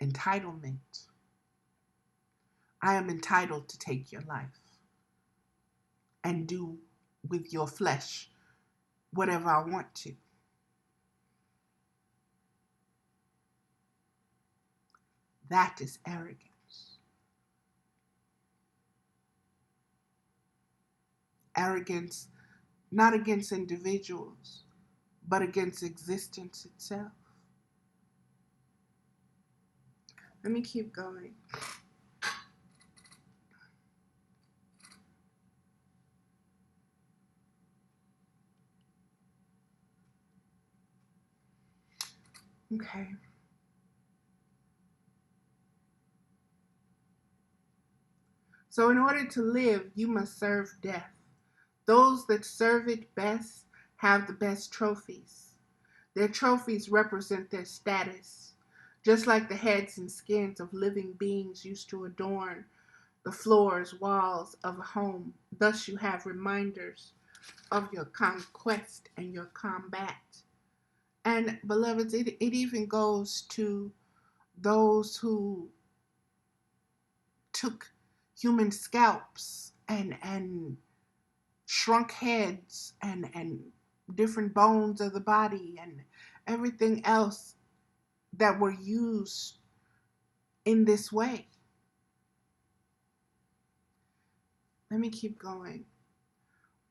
entitlement. I am entitled to take your life and do with your flesh whatever I want to. That is arrogance. Arrogance not against individuals, but against existence itself. Let me keep going. Okay. So in order to live, you must serve death. Those that serve it best have the best trophies. Their trophies represent their status, just like the heads and skins of living beings used to adorn the floors, walls of a home. Thus you have reminders of your conquest and your combat. And beloveds, it even goes to those who took human scalps and shrunk heads and different bones of the body and everything else that were used in this way. Let me keep going.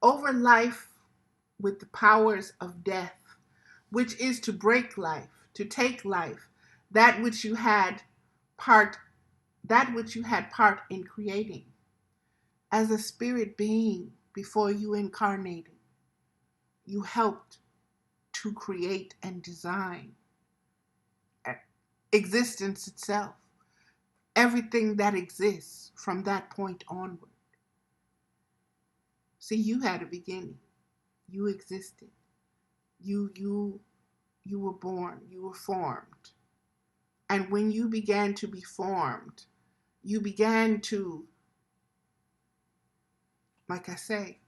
Over life with the powers of death, which is to break life, to take life, that which you had part in creating. As a spirit being before you incarnated, you helped to create and design existence itself, everything that exists from that point onward. See, you had a beginning. You existed. You were born. You were formed. And when you began to be formed, you began to, like I say,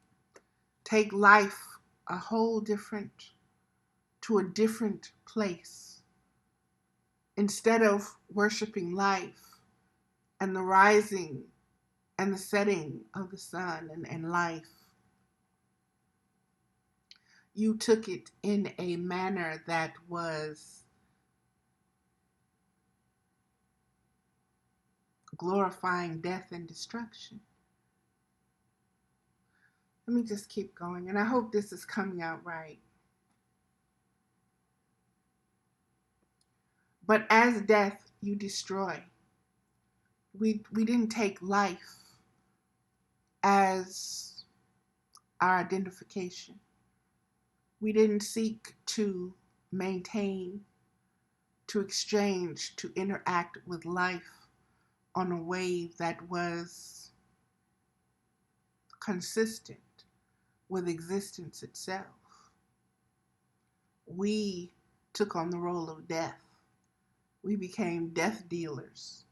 take life to a different place. Instead of worshiping life and the rising and the setting of the sun and life, you took it in a manner that was glorifying death and destruction. Let me just keep going, and I hope this is coming out right. But as death, you destroy. We didn't take life as our identification. We didn't seek to maintain, to exchange, to interact with life on a way that was consistent with existence itself. We took on the role of death. We became death dealers.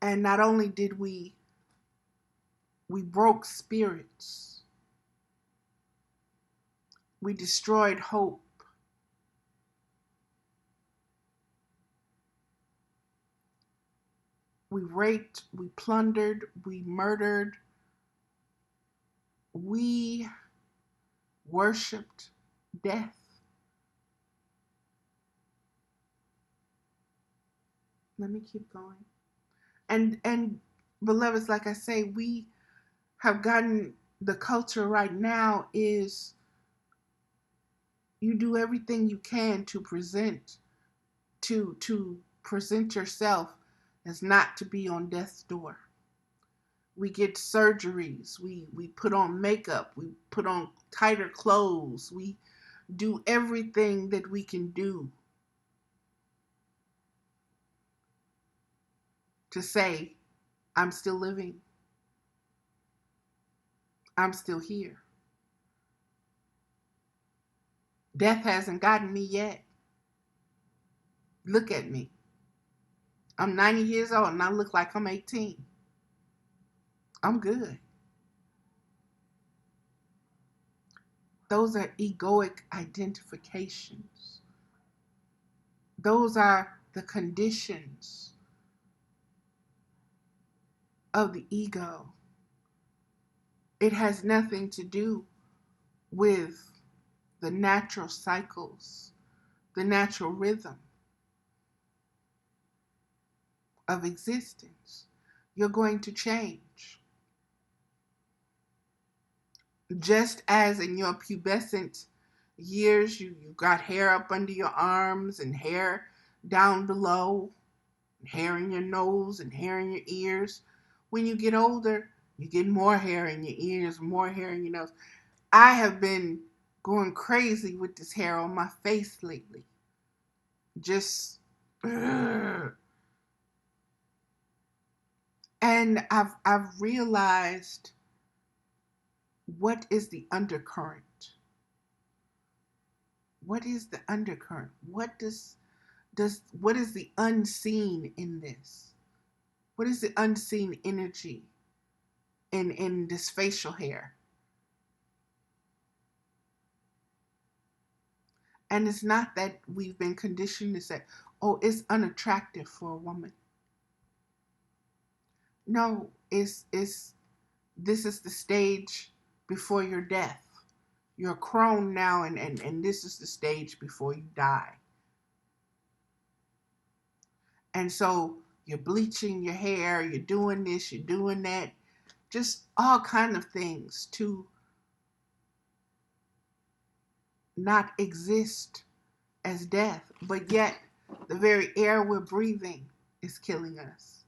And not only did we broke spirits, we destroyed hope. We raped, we plundered, we murdered, we worshiped death. Let me keep going. And beloveds, like I say, we have gotten, the culture right now is you do everything you can to present yourself as not to be on death's door. We get surgeries, we put on makeup, we put on tighter clothes, we do everything that we can do to say, I'm still living. I'm still here. Death hasn't gotten me yet. Look at me. I'm 90 years old and I look like I'm 18. I'm good. Those are egoic identifications. Those are the conditions of the ego. It has nothing to do with the natural cycles, the natural rhythm of existence. You're going to change. Just as in your pubescent years, you got hair up under your arms and hair down below, hair in your nose and hair in your ears. When you get older, you get more hair in your ears, more hair in your nose. I have been going crazy with this hair on my face lately. Just, and I've realized what is the undercurrent. What is the undercurrent? What is the unseen in this? What is the unseen energy in this facial hair? And it's not that we've been conditioned to say, oh, it's unattractive for a woman. No, it's this is the stage before your death. You're a crone now, and this is the stage before you die. And so you're bleaching your hair, you're doing this, you're doing that, just all kind of things to not exist as death. But yet the very air we're breathing is killing us.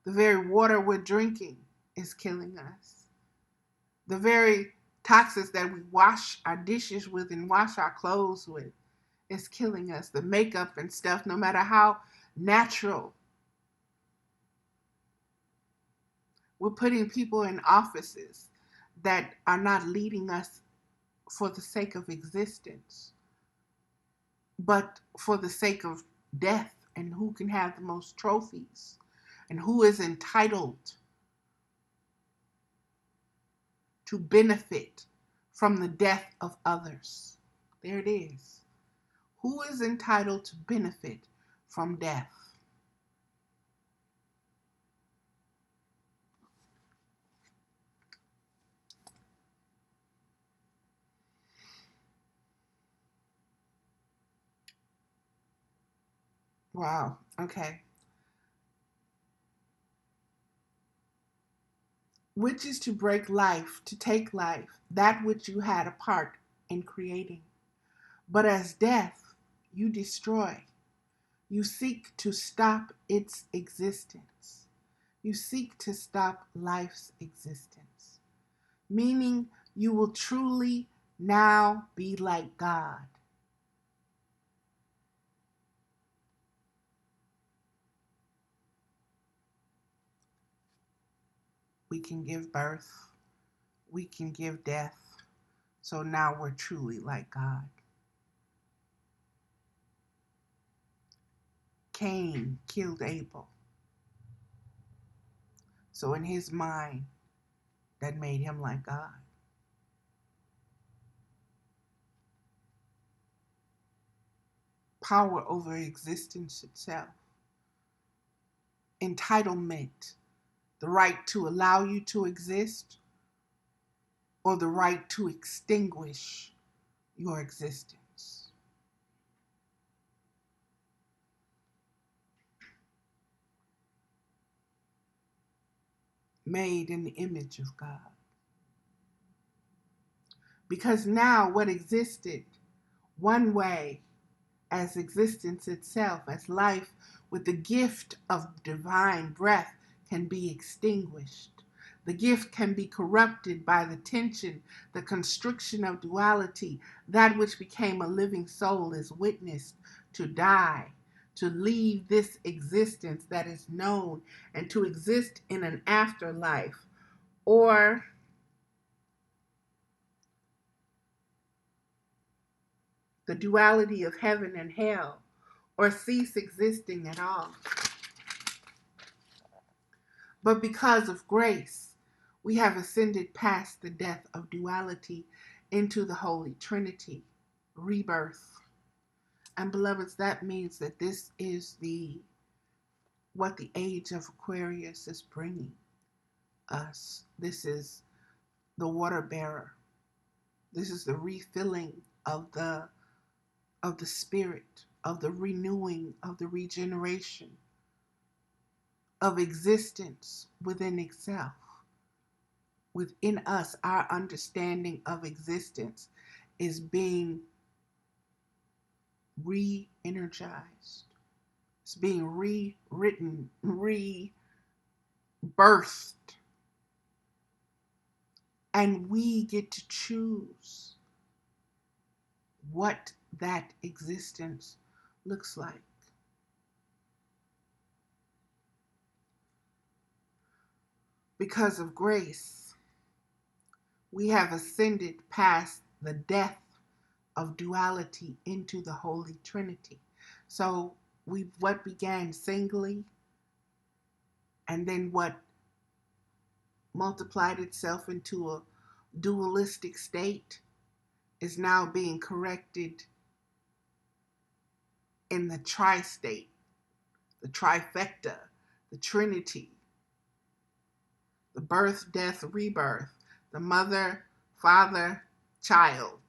The very water we're drinking is killing us. The very toxins that we wash our dishes with and wash our clothes with is killing us. The makeup and stuff, no matter how natural. We're putting people in offices that are not leading us for the sake of existence, but for the sake of death and who can have the most trophies and who is entitled to benefit from the death of others. There it is. Who is entitled to benefit from death? Wow. Okay. Which is to break life, to take life, that which you had a part in creating. But as death, you destroy. You seek to stop its existence. You seek to stop life's existence, meaning you will truly now be like God. We can give birth, we can give death, so now we're truly like God. Cain killed Abel, so in his mind, that made him like God. Power over existence itself. Entitlement, the right to allow you to exist or the right to extinguish your existence. Made in the image of God. Because now what existed one way as existence itself, as life with the gift of divine breath, can be extinguished. The gift can be corrupted by the tension, the constriction of duality. That which became a living soul is witnessed to die, to leave this existence that is known, and to exist in an afterlife, or the duality of heaven and hell, or cease existing at all. But because of grace, we have ascended past the death of duality into the Holy Trinity, rebirth. And beloveds, that means that this is what the age of Aquarius is bringing us. This is the water bearer. This is the refilling of the spirit, of the renewing, of the regeneration, of existence within itself. Within us, our understanding of existence is being re-energized. It's being rewritten, rebirthed. And we get to choose what that existence looks like. Because of grace, we have ascended past the death of duality into the Holy Trinity. So what began singly and then what multiplied itself into a dualistic state is now being corrected in the tri-state, the trifecta, the Trinity, the birth, death, rebirth, the mother, father, child.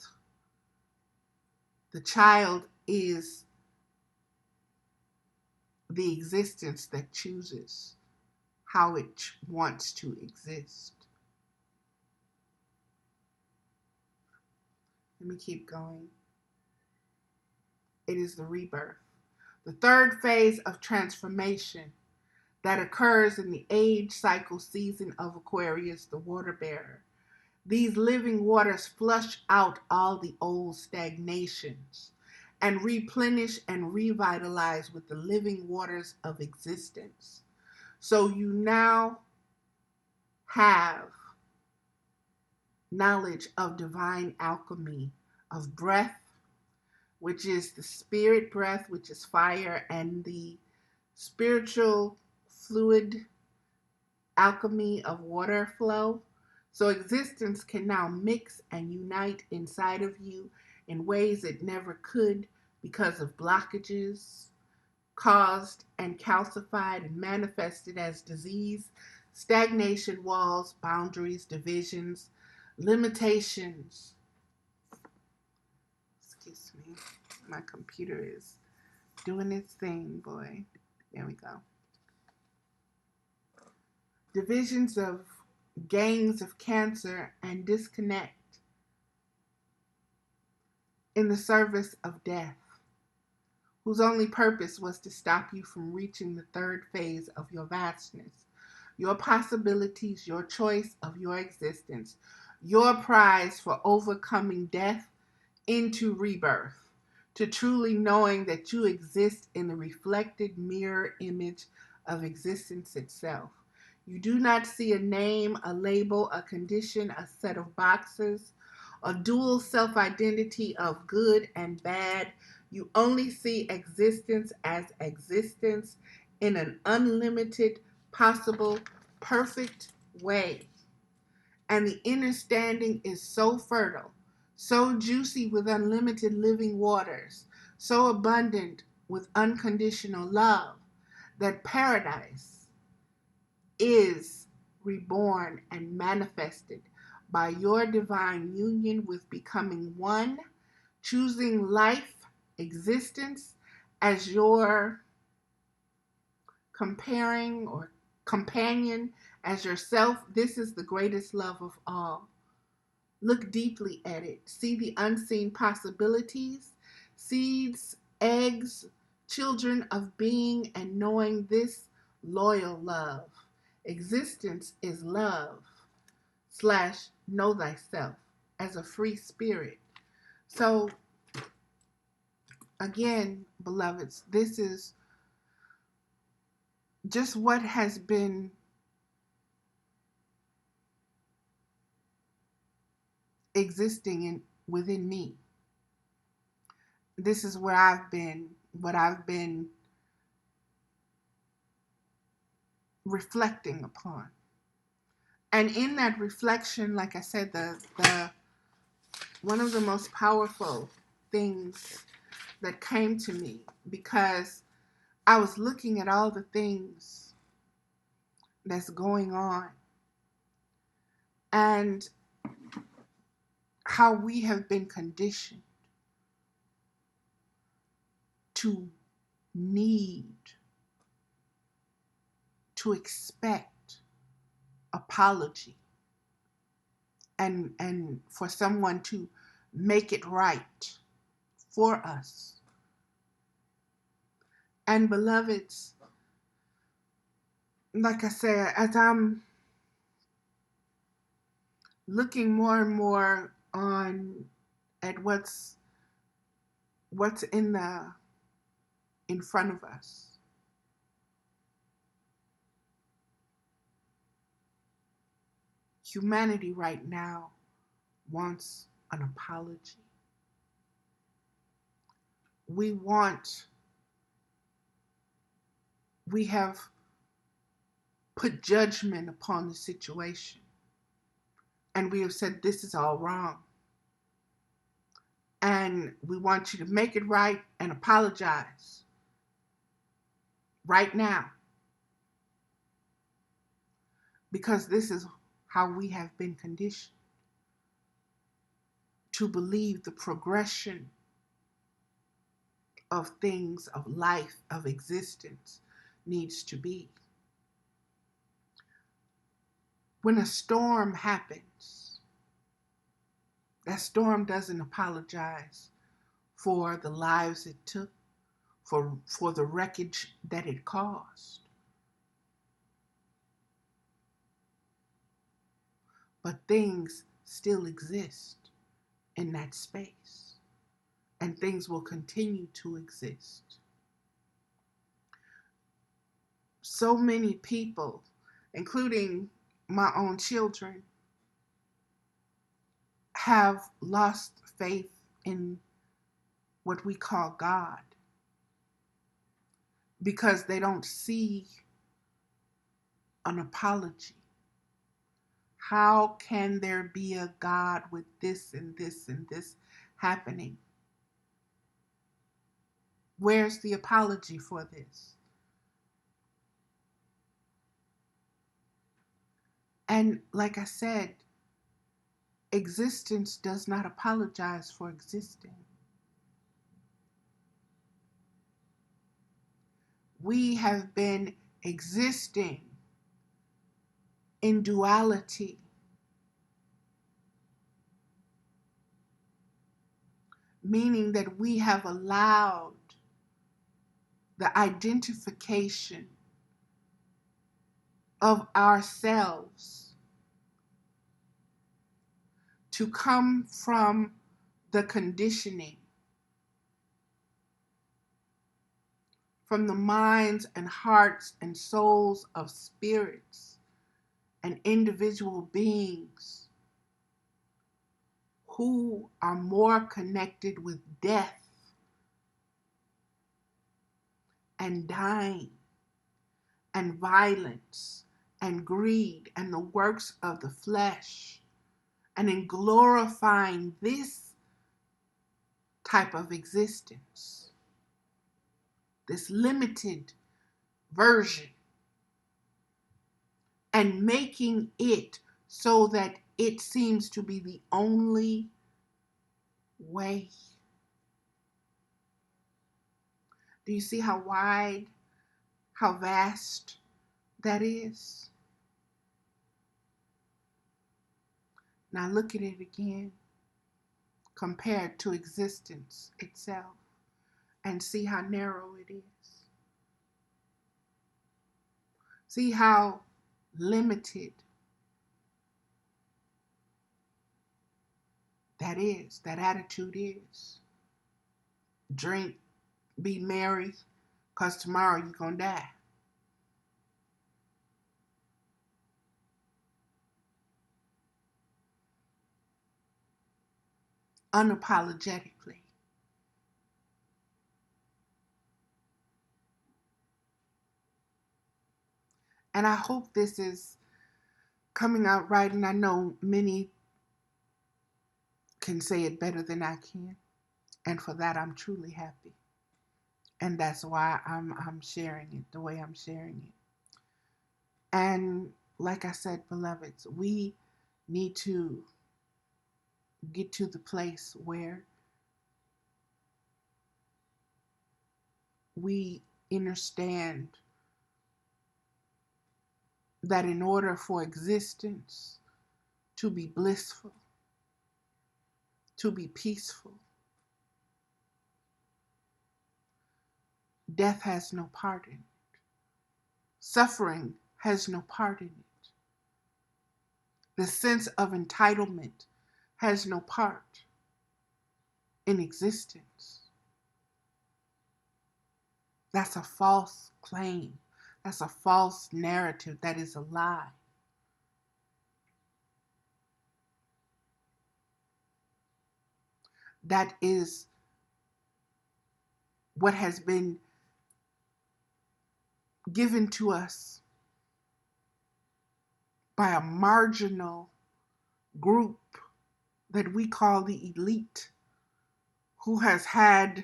The child is the existence that chooses how it wants to exist. Let me keep going. It is the rebirth. The third phase of transformation that occurs in the age cycle season of Aquarius, the water bearer. These living waters flush out all the old stagnations and replenish and revitalize with the living waters of existence. So you now have knowledge of divine alchemy, of breath, which is the spirit breath, which is fire, and the spiritual fluid alchemy of water flow. So existence can now mix and unite inside of you in ways it never could because of blockages caused and calcified and manifested as disease, stagnation, walls, boundaries, divisions, limitations. Excuse me, my computer is doing its thing, boy. There we go. Divisions of gangs of cancer and disconnect in the service of death, whose only purpose was to stop you from reaching the third phase of your vastness, your possibilities, your choice of your existence, your prize for overcoming death into rebirth, to truly knowing that you exist in the reflected mirror image of existence itself. You do not see a name, a label, a condition, a set of boxes, a dual self-identity of good and bad. You only see existence as existence in an unlimited, possible, perfect way. And the understanding is so fertile, so juicy with unlimited living waters, so abundant with unconditional love, that paradise is reborn and manifested by your divine union with becoming one, choosing life, existence as your comparing or companion, as yourself. This is the greatest love of all. Look deeply at it. See the unseen possibilities, seeds, eggs, children of being, and knowing this loyal love. Existence is love / know thyself as a free spirit. So again, beloveds, this is just what has been existing within me. This is where what I've been reflecting upon. And in that reflection, like I said, the one of the most powerful things that came to me, because I was looking at all the things that's going on and how we have been conditioned to need, to expect apology, and for someone to make it right for us. And beloveds, like I said, as I'm looking more and more on at what's in front of us, humanity right now wants an apology. We have put judgment upon the situation, and we have said this is all wrong. And and we want you to make it right and apologize right now, because this is how we have been conditioned to believe the progression of things, of life, of existence needs to be. When a storm happens, that storm doesn't apologize for the lives it took, for the wreckage that it caused. But things still exist in that space, and things will continue to exist. So many people, including my own children, have lost faith in what we call God because they don't see an apology. How can there be a God with this and this and this happening? Where's the apology for this? And like I said, existence does not apologize for existing. We have been existing in duality, meaning that we have allowed the identification of ourselves to come from the conditioning, from the minds and hearts and souls of spirits and individual beings who are more connected with death and dying and violence and greed and the works of the flesh, and in glorifying this type of existence, this limited version, and making it so that it seems to be the only way. Do you see how wide, how vast that is? Now look at it again, compared to existence itself, and see how narrow it is. See how limited that is, that attitude is. Drink, be merry, because tomorrow you're going to die. Unapologetically. And I hope this is coming out right, and I know many can say it better than I can. And for that, I'm truly happy. And that's why I'm sharing it the way I'm sharing it. And like I said, beloveds, we need to get to the place where we understand that in order for existence to be blissful, to be peaceful, death has no part in it. Suffering has no part in it. The sense of entitlement has no part in existence. That's a false claim. That's a false narrative. That is a lie. That is what has been given to us by a marginal group that we call the elite, who has had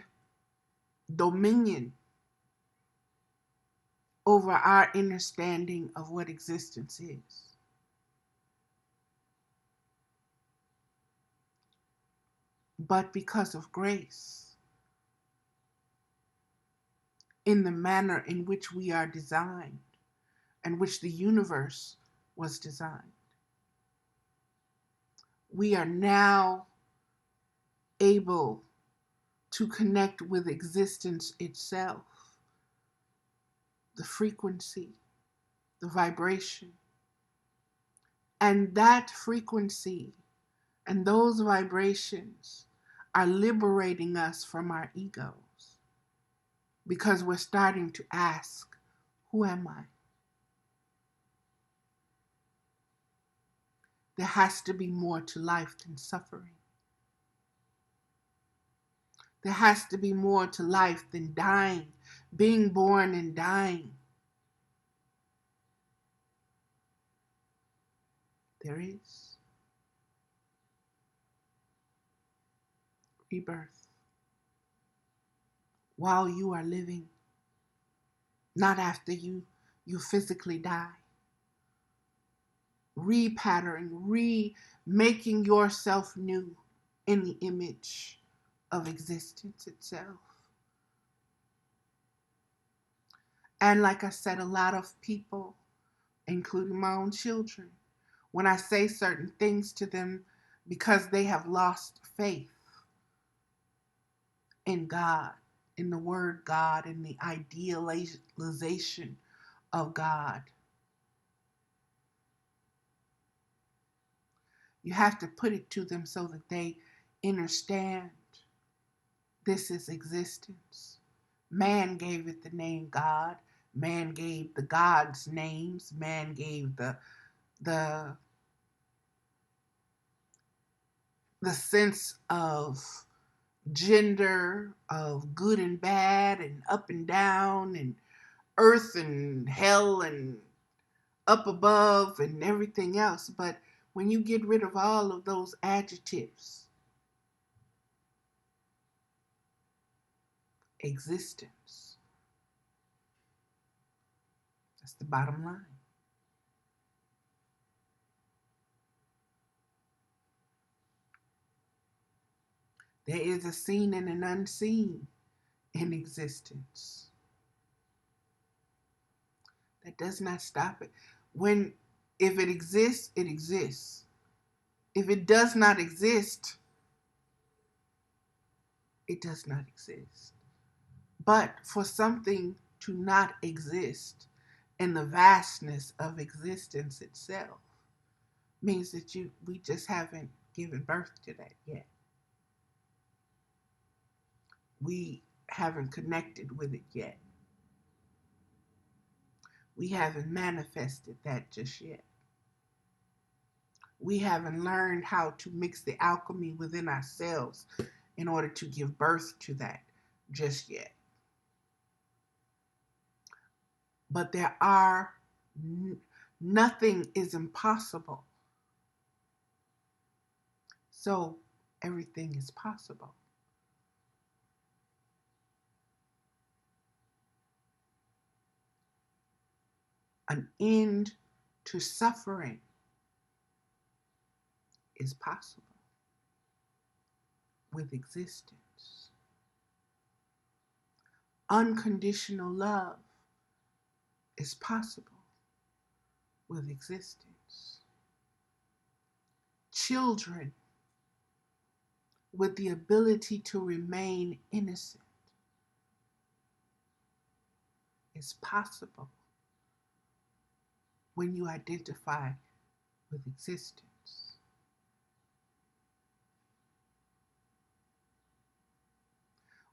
dominion over our understanding of what existence is. But because of grace, in the manner in which we are designed, and which the universe was designed, we are now able to connect with existence itself, the frequency, the vibration. And that frequency and those vibrations are liberating us from our egos, because we're starting to ask, who am I? There has to be more to life than suffering. There has to be more to life than dying, being born and dying. There is rebirth while you are living, not after you physically die. Repatterning, remaking yourself new in the image of existence itself. And like I said, a lot of people, including my own children, when I say certain things to them, because they have lost faith in God, in the word God, in the idealization of God, you have to put it to them so that they understand this is existence. Man gave it the name God. Man gave the gods names. Man gave the sense of gender, of good and bad and up and down and earth and hell and up above and everything else. But when you get rid of all of those adjectives, existence, that's the bottom line. There is a seen and an unseen in existence. That does not stop it. If it exists, it exists. If it does not exist, it does not exist. But for something to not exist in the vastness of existence itself means that we just haven't given birth to that yet. We haven't connected with it yet. We haven't manifested that just yet. We haven't learned how to mix the alchemy within ourselves in order to give birth to that just yet. But nothing is impossible. So everything is possible. An end to suffering is possible with existence. Unconditional love is possible with existence. Children with the ability to remain innocent is possible when you identify with existence.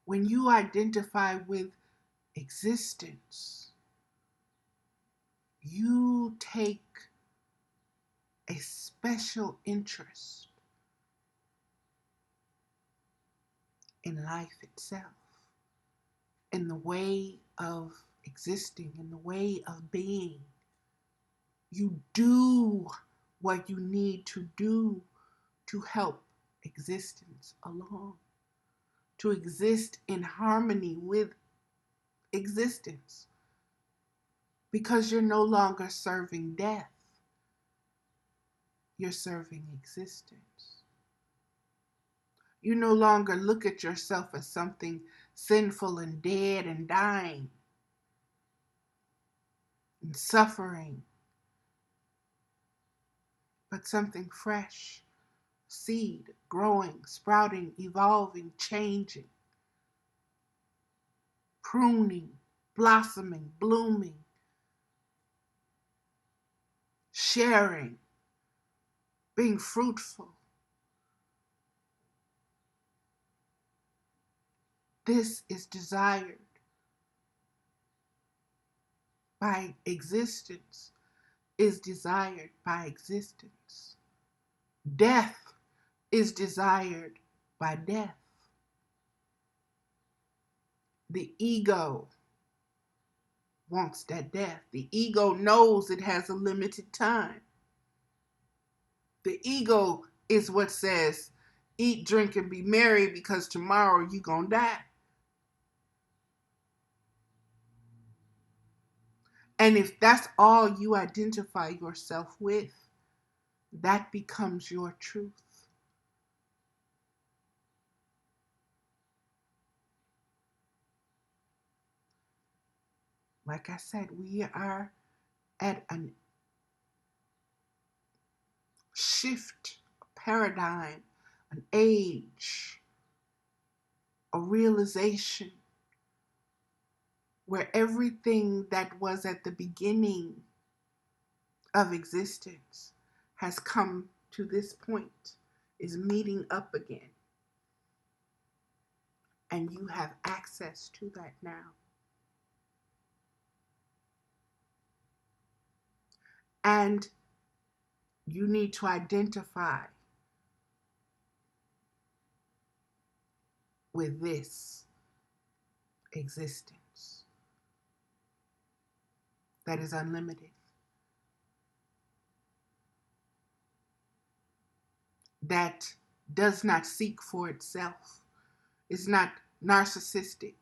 When you identify with existence, you take a special interest in life itself, in the way of existing, in the way of being. You do what you need to do to help existence along, to exist in harmony with existence, because you're no longer serving death, you're serving existence. You no longer look at yourself as something sinful and dead and dying and suffering, but something fresh, seed, growing, sprouting, evolving, changing, pruning, blossoming, blooming, sharing, being fruitful. This is desired by existence, is desired by existence. Death is desired by death. The ego wants that death. The ego knows it has a limited time. The ego is what says, eat, drink, and be merry, because tomorrow you're going to die. And if that's all you identify yourself with, that becomes your truth. Like I said, we are at a shift, a paradigm, an age, a realization where everything that was at the beginning of existence has come to this point, is meeting up again. And you have access to that now. And you need to identify with this existence that is unlimited, that does not seek for itself, is not narcissistic,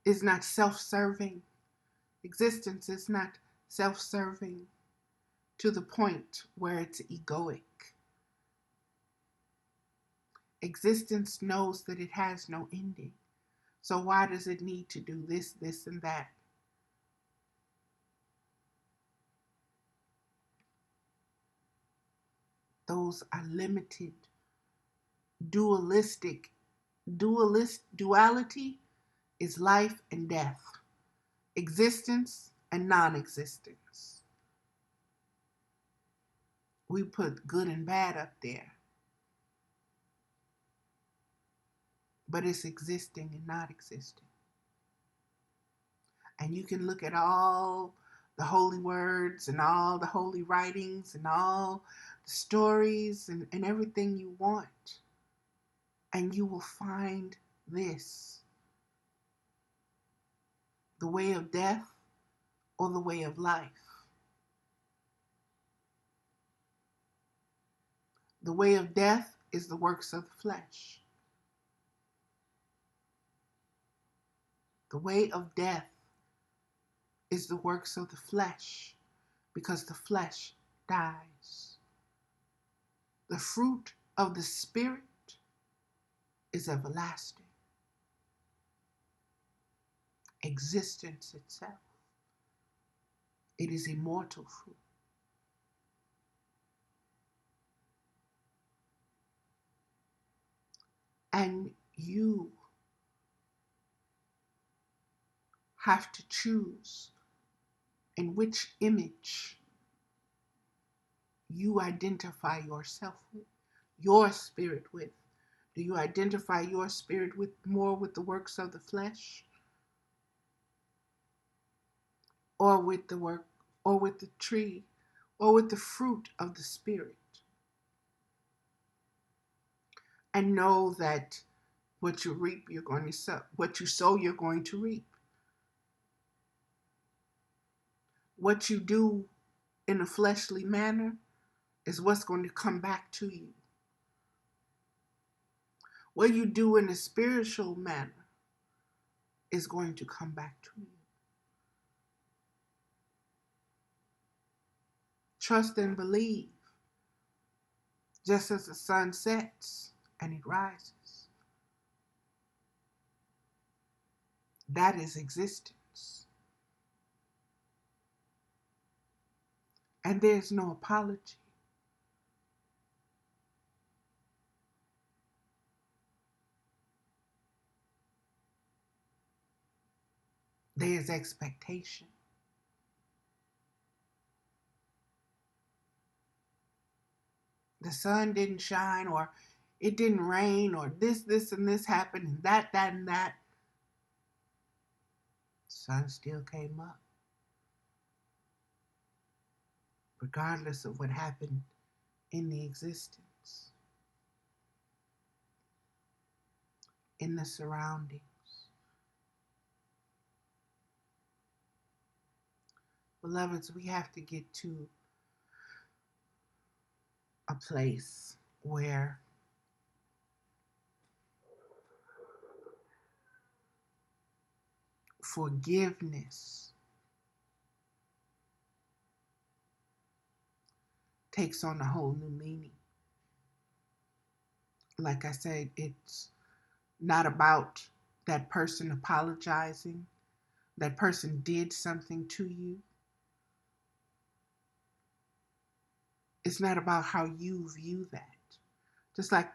is not self-serving. Existence is not self-serving to the point where it's egoic. Existence knows that it has no ending. So why does it need to do this, this, and that? Those are limited, dualistic. Duality is life and death, existence and non-existence. We put good and bad up there, but it's existing and not existing. And you can look at all the holy words and all the holy writings and all the stories and everything you want, and you will find this: the way of death or the way of life. The way of death is the works of the flesh. The way of death is the works of the flesh, because the flesh dies. The fruit of the Spirit is everlasting. Existence itself. It is immortal fruit. And you have to choose in which image you identify yourself with, your spirit with. Do you identify your spirit with more with the works of the flesh, or with the work, or with the tree, or with the fruit of the Spirit? And know that what you reap, you're going to sow. What you sow, you're going to reap. What you do in a fleshly manner is what's going to come back to you. what you do in a spiritual manner is going to come back to you. Trust and believe. Just as the sun sets and it rises. That is existence. And there's no apology. There's expectation. The sun didn't shine, or it didn't rain, or this, and this happened, and that, and that. The sun still came up, regardless of what happened in the existence, in the surroundings. Beloveds, we have to get to a place where forgiveness takes on a whole new meaning. Like I said, it's not about that person apologizing. That person did something to you. It's not about how you view that. Just like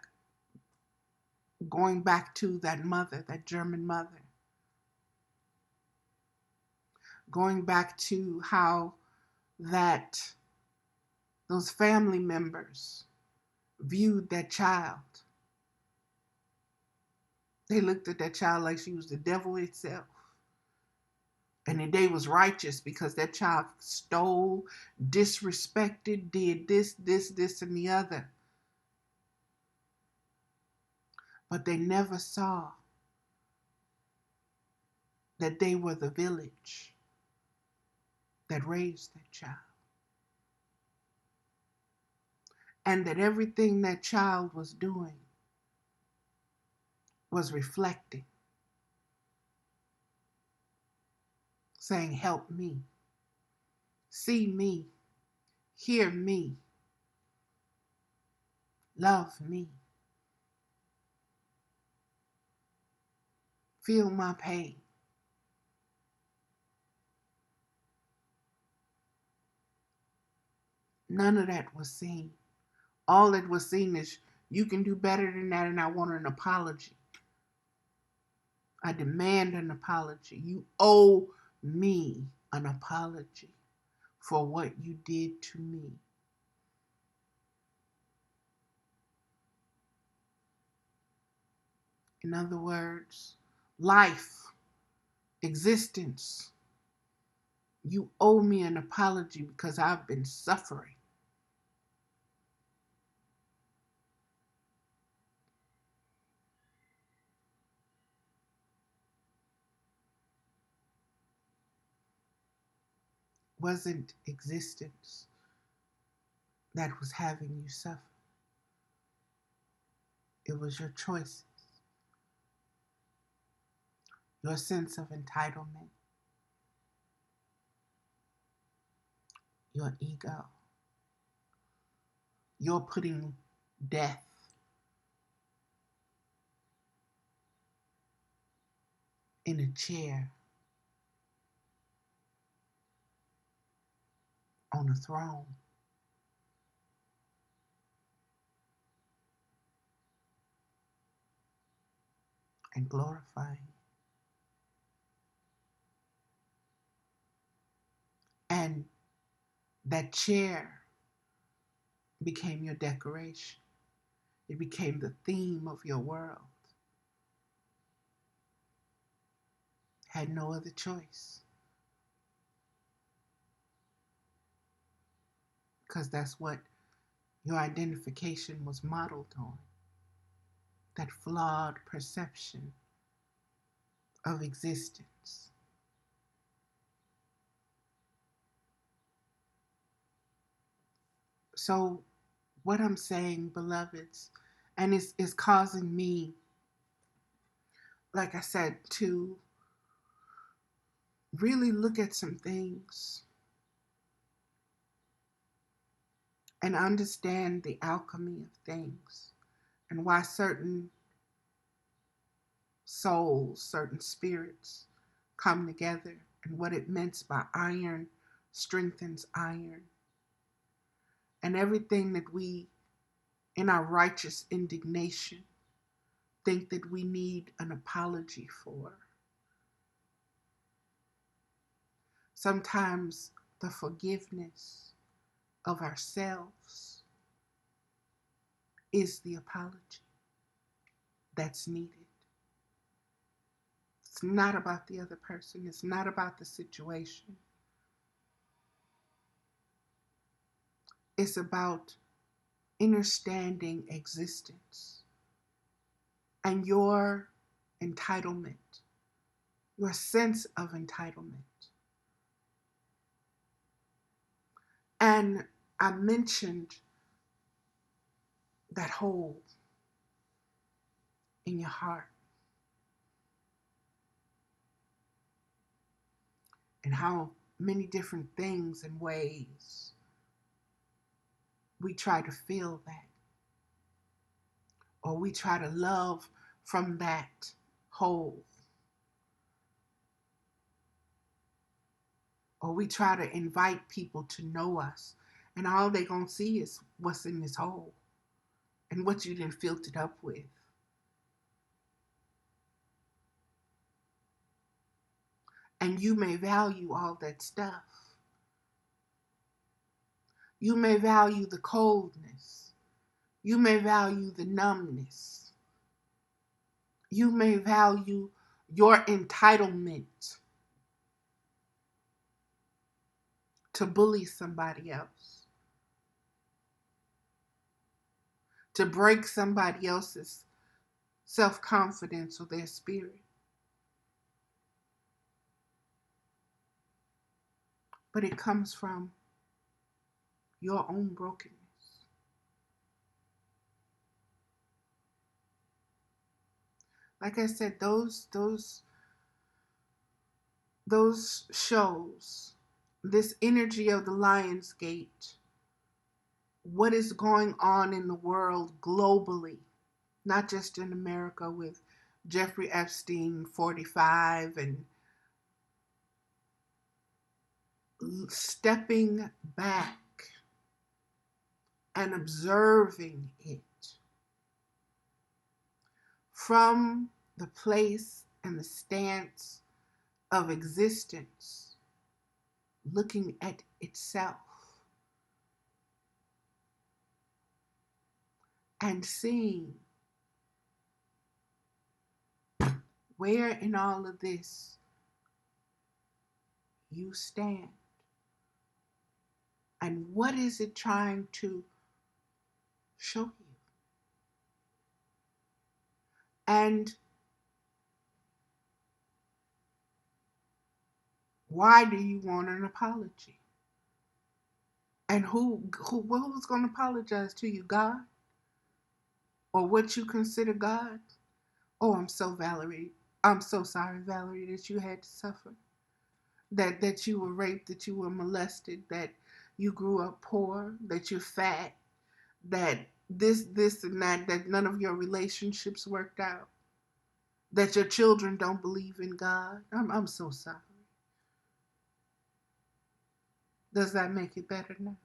going back to that mother, that German mother. Going back to how those family members viewed that child. They looked at that child like she was the devil itself. And they was righteous because that child stole, disrespected, did this, and the other. But they never saw that they were the village that raised that child. And that everything that child was doing was reflecting, saying, help me, see me, hear me, love me, feel my pain. None of that was seen. All that was seen is, you can do better than that, and I want an apology. I demand an apology. You owe me an apology for what you did to me. In other words, life, existence, you owe me an apology because I've been suffering. Wasn't existence that was having you suffer. It was your choices, your sense of entitlement, your ego, your putting death in a chair on a throne. And glorifying. And that chair became your decoration. It became the theme of your world. Had no other choice. Because that's what your identification was modeled on. That flawed perception of existence. So what I'm saying, beloveds, and it's causing me like I said, to really look at some things and understand the alchemy of things and why certain souls, certain spirits come together and what it meant by iron strengthens iron. And everything that we, in our righteous indignation, think that we need an apology for. Sometimes the forgiveness of ourselves is the apology that's needed. It's not about the other person. It's not about the situation. It's about understanding existence and your entitlement, your sense of entitlement. And I mentioned that hole in your heart and how many different things and ways we try to fill that, or we try to love from that hole, or we try to invite people to know us, and all they're going to see is what's in this hole and what you done filled it up with. And you may value all that stuff. You may value the coldness. You may value the numbness. You may value your entitlement to bully somebody else, to break somebody else's self-confidence or their spirit. But it comes from your own brokenness. Like I said, those shows, this energy of the Lion's Gate, what is going on in the world globally, not just in America with Jeffrey Epstein, 45, and stepping back and observing it from the place and the stance of existence, looking at itself and seeing where in all of this you stand and what is it trying to show you. And why do you want an apology? And who's going to apologize to you? God? Or what you consider God? Oh, I'm so sorry, Valerie, that you had to suffer. That you were raped, that you were molested, that you grew up poor, that you're fat, that this and that none of your relationships worked out, that your children don't believe in God. I'm so sorry. Does that make it better now?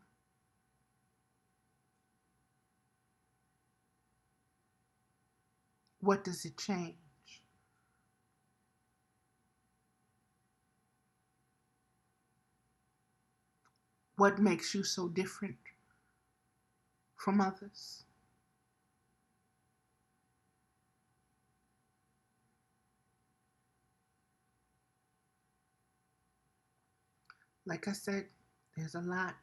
What does it change? What makes you so different from others? Like I said, there's a lot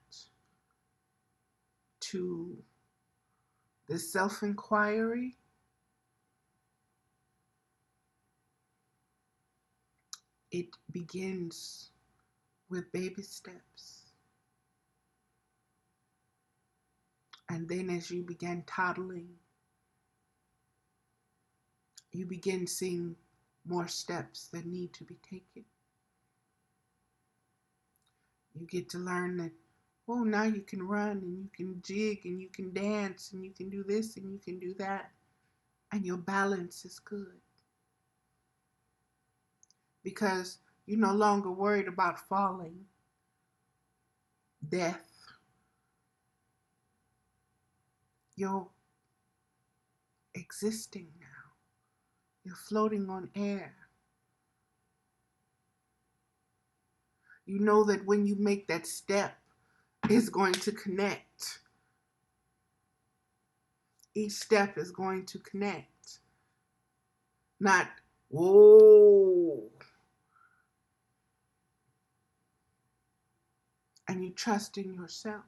to this self-inquiry. It begins with baby steps. And then as you begin toddling, you begin seeing more steps that need to be taken. You get to learn that, oh, now you can run and you can jig and you can dance and you can do this and you can do that. And your balance is good. Because you're no longer worried about falling, death. You're existing now. You're floating on air. You know that when you make that step, it's going to connect. Each step is going to connect. Not, whoa. And you trust in yourself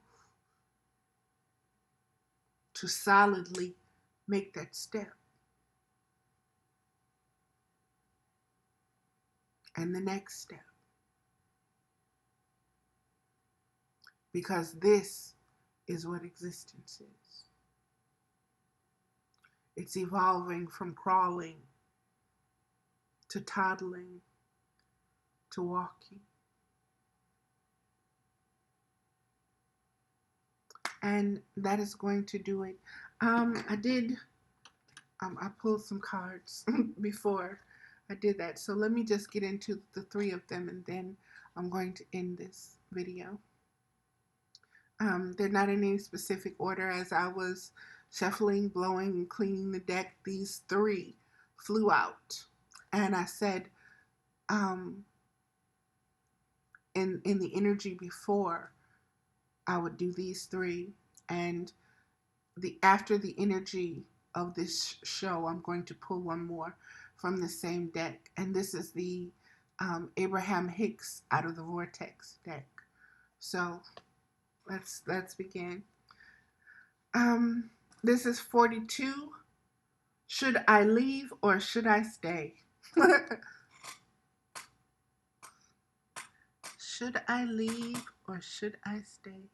to solidly make that step. And the next step. Because this is what existence is. It's evolving from crawling to toddling to walking. And that is going to do it. I pulled some cards before I did that. So let me just get into the three of them and then I'm going to end this video. They're not in any specific order. As I was shuffling, blowing, and cleaning the deck, these three flew out. And I said, in the energy before, I would do these three. And after the energy of this show, I'm going to pull one more from the same deck. And this is the Abraham Hicks Out of the Vortex deck. So let's begin. This is 42. Should I leave or should I stay? Should I leave or should I stay?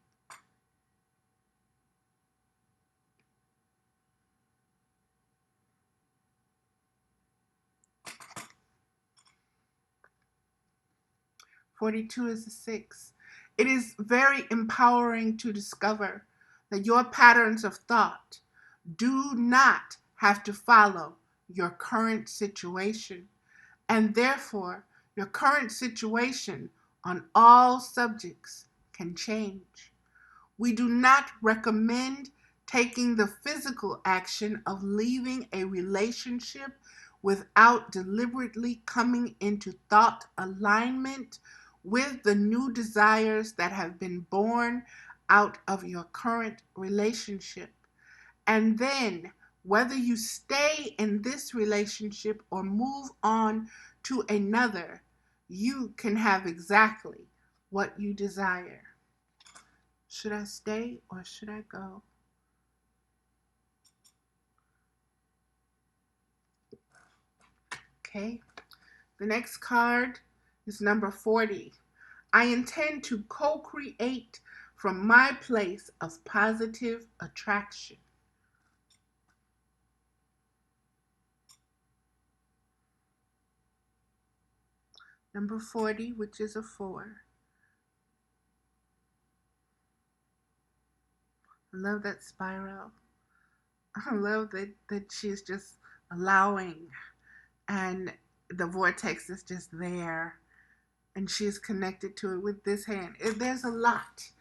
"42 is a 6. It is very empowering to discover that your patterns of thought do not have to follow your current situation, and therefore your current situation on all subjects can change. We do not recommend taking the physical action of leaving a relationship without deliberately coming into thought alignment with the new desires that have been born out of your current relationship. And then, whether you stay in this relationship or move on to another, you can have exactly what you desire." Should I stay or should I go? Okay. The next card is number 40. I intend to co-create from my place of positive attraction. Number 40, which is a 4. I love that spiral. I love that she's just allowing and the vortex is just there and she's connected to it with this hand. There's a lot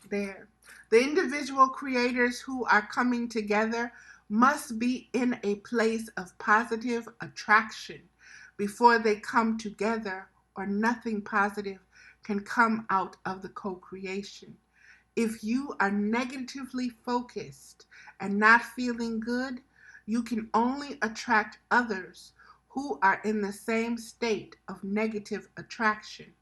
there. The individual creators who are coming together must be in a place of positive attraction before they come together, or nothing positive can come out of the co-creation. If you are negatively focused and not feeling good, you can only attract others who are in the same state of negative attraction.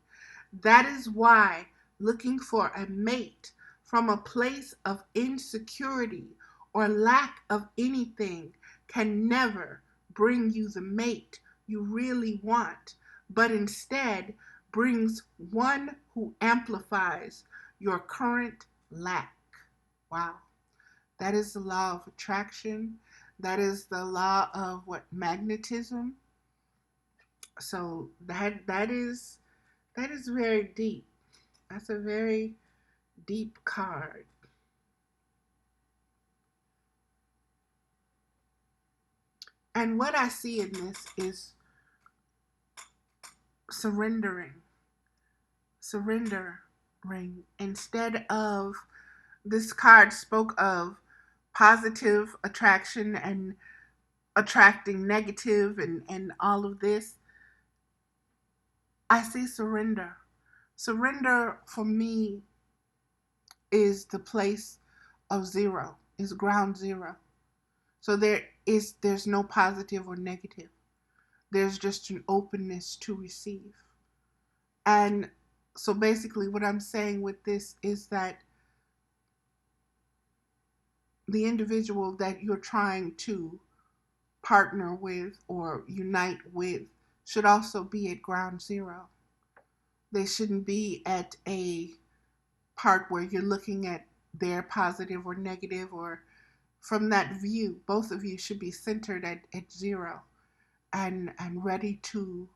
That is why looking for a mate from a place of insecurity or lack of anything can never bring you the mate you really want, but instead brings one who amplifies your current lack. Wow. That is the law of attraction. That is the law of what? Magnetism. So that is very deep. That's a very deep card. And what I see in this is surrendering. Surrendering instead of, this card spoke of positive attraction and attracting negative and all of this. I see surrender. Surrender for me is the place of zero, is ground zero. So there's no positive or negative. There's just an openness to receive. And so basically what I'm saying with this is that the individual that you're trying to partner with or unite with should also be at ground zero. They shouldn't be at a part where you're looking at their positive or negative, or from that view, both of you should be centered at zero and ready to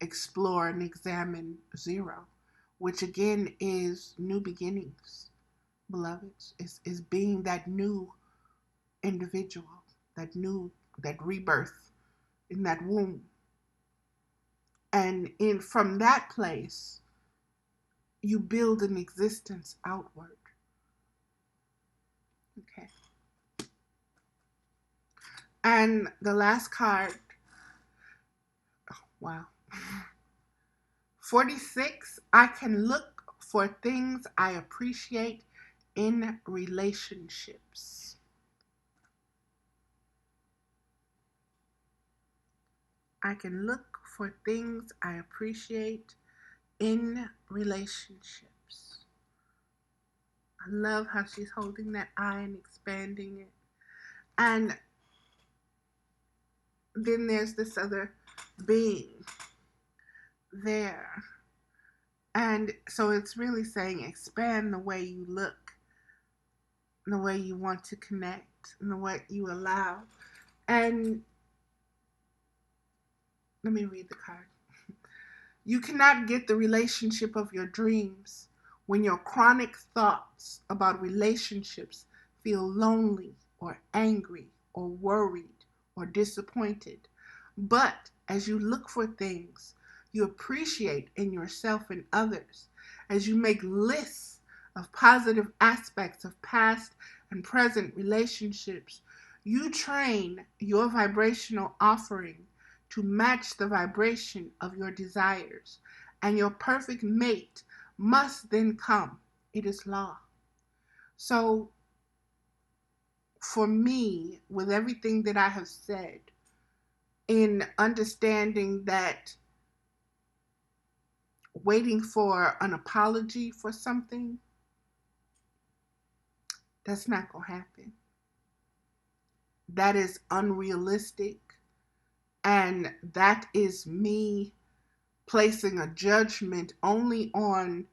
explore and examine zero, which again is new beginnings, beloveds, is being that new individual, that rebirth in that womb. And in from that place, you build an existence outward. Okay. And the last card, wow. 46, I can look for things I appreciate in relationships. I can look for things I appreciate in relationships. I love how she's holding that eye and expanding it. And then there's this other being there. And so it's really saying expand the way you look, the way you want to connect, and the way you allow. And let me read the card. You cannot get the relationship of your dreams when your chronic thoughts about relationships feel lonely or angry or worried or disappointed. But as you look for things you appreciate in yourself and others, as you make lists of positive aspects of past and present relationships, you train your vibrational offering to match the vibration of your desires, and your perfect mate must then come. It is law. So, for me, with everything that I have said, in understanding that waiting for an apology for something, that's not going to happen. That is unrealistic. And that is me placing a judgment only on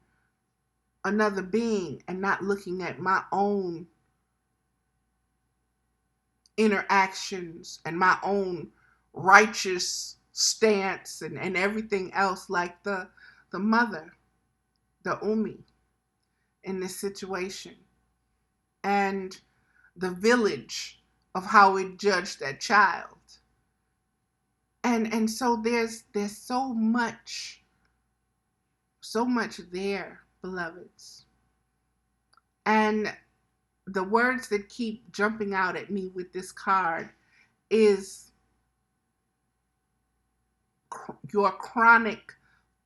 another being and not looking at my own interactions and my own righteous stance and everything else, like the mother, the Umi, in this situation, and the village of how it judged that child. And so there's so much there, beloveds. And the words that keep jumping out at me with this card is your chronic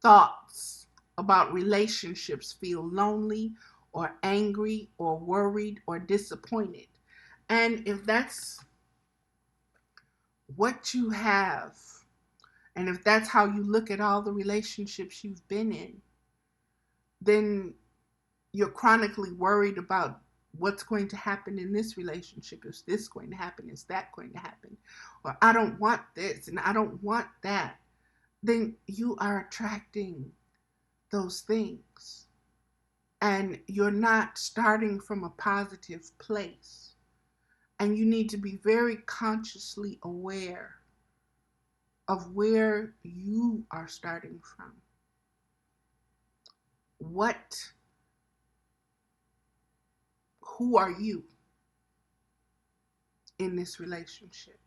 thoughts about relationships feel lonely or angry or worried or disappointed. And if that's what you have, and if that's how you look at all the relationships you've been in, then you're chronically worried about what's going to happen in this relationship. Is this going to happen? Is that going to happen? Or I don't want this and I don't want that. Then you are attracting those things. And you're not starting from a positive place. And you need to be very consciously aware of where you are starting from. Who are you in this relationship?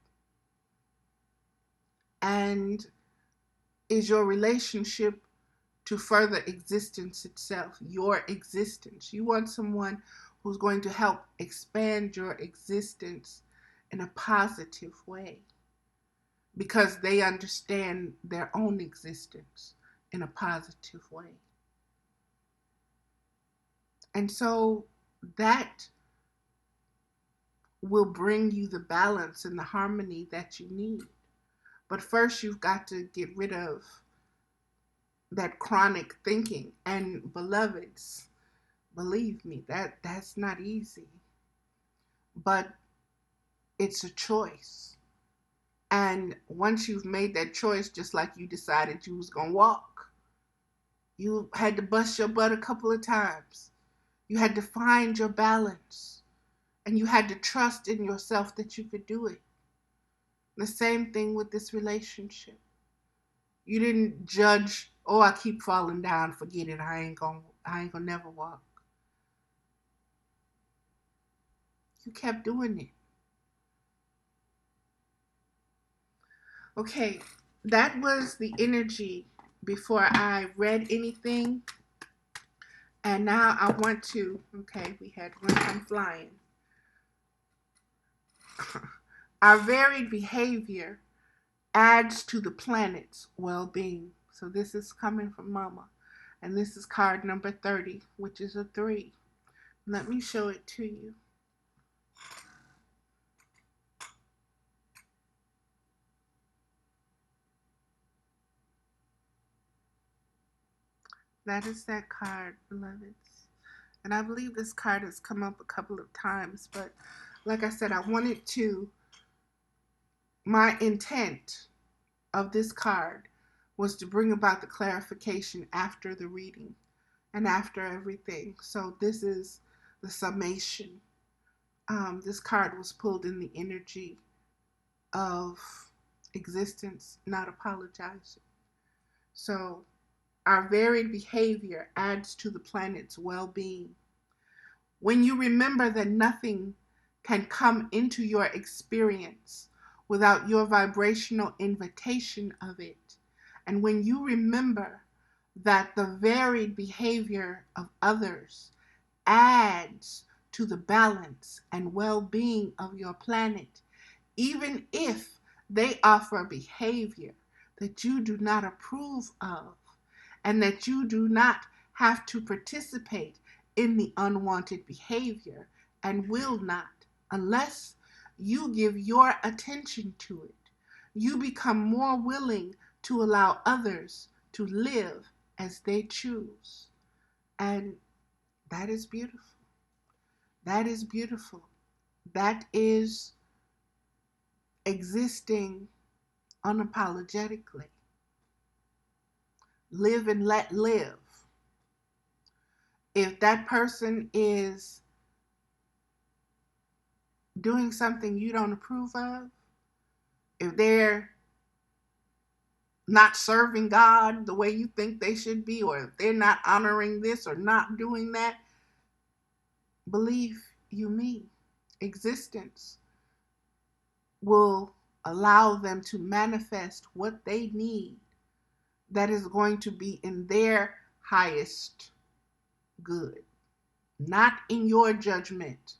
And is your relationship to further existence itself, your existence? You want someone who's going to help expand your existence in a positive way because they understand their own existence in a positive way. And so that will bring you the balance and the harmony that you need. But first, you've got to get rid of that chronic thinking. And beloveds, believe me, that's not easy. But it's a choice. And once you've made that choice, just like you decided you was going to walk, you had to bust your butt a couple of times. You had to find your balance. And you had to trust in yourself that you could do it. The same thing with this relationship. You didn't judge, oh, I keep falling down, forget it, I ain't gonna never walk. You kept doing it. Okay, that was the energy before I read anything. And now I want to, okay, we had one come flying. Our varied behavior adds to the planet's well-being. So this is coming from Mama. And this is card number 30, which is a 3. Let me show it to you. That is that card, beloveds. And I believe this card has come up a couple of times, but like I said, I wanted to, my intent of this card was to bring about the clarification after the reading and after everything. So this is the summation. This card was pulled in the energy of existence, not apologizing. So our varied behavior adds to the planet's well-being. When you remember that nothing can come into your experience without your vibrational invitation of it, and when you remember that the varied behavior of others adds to the balance and well-being of your planet, even if they offer behavior that you do not approve of, and that you do not have to participate in the unwanted behavior and will not unless you give your attention to it. You become more willing to allow others to live as they choose. And that is beautiful. That is beautiful. That is existing unapologetically. Live and let live. If that person is doing something you don't approve of, if they're not serving God the way you think they should be, or if they're not honoring this or not doing that, believe you me, existence will allow them to manifest what they need that is going to be in their highest good, not in your judgment.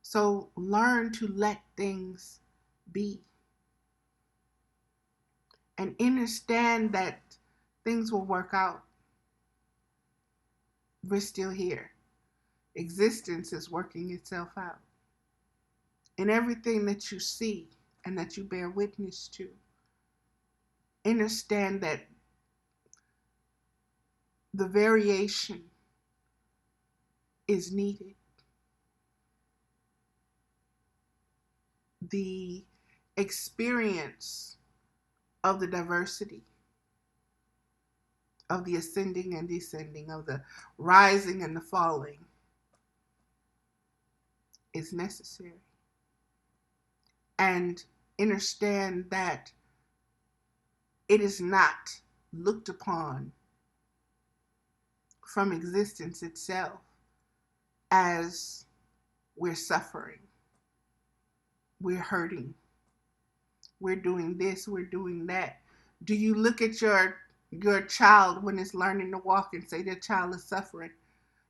So learn to let things be and understand that things will work out. We're still here. Existence is working itself out. In everything that you see and that you bear witness to, understand that the variation is needed. The experience of the diversity, of the ascending and descending, of the rising and the falling is necessary. and understand that it is not looked upon from existence itself as we're suffering, we're hurting, we're doing this, we're doing that. Do you look at your child when it's learning to walk and say their child is suffering?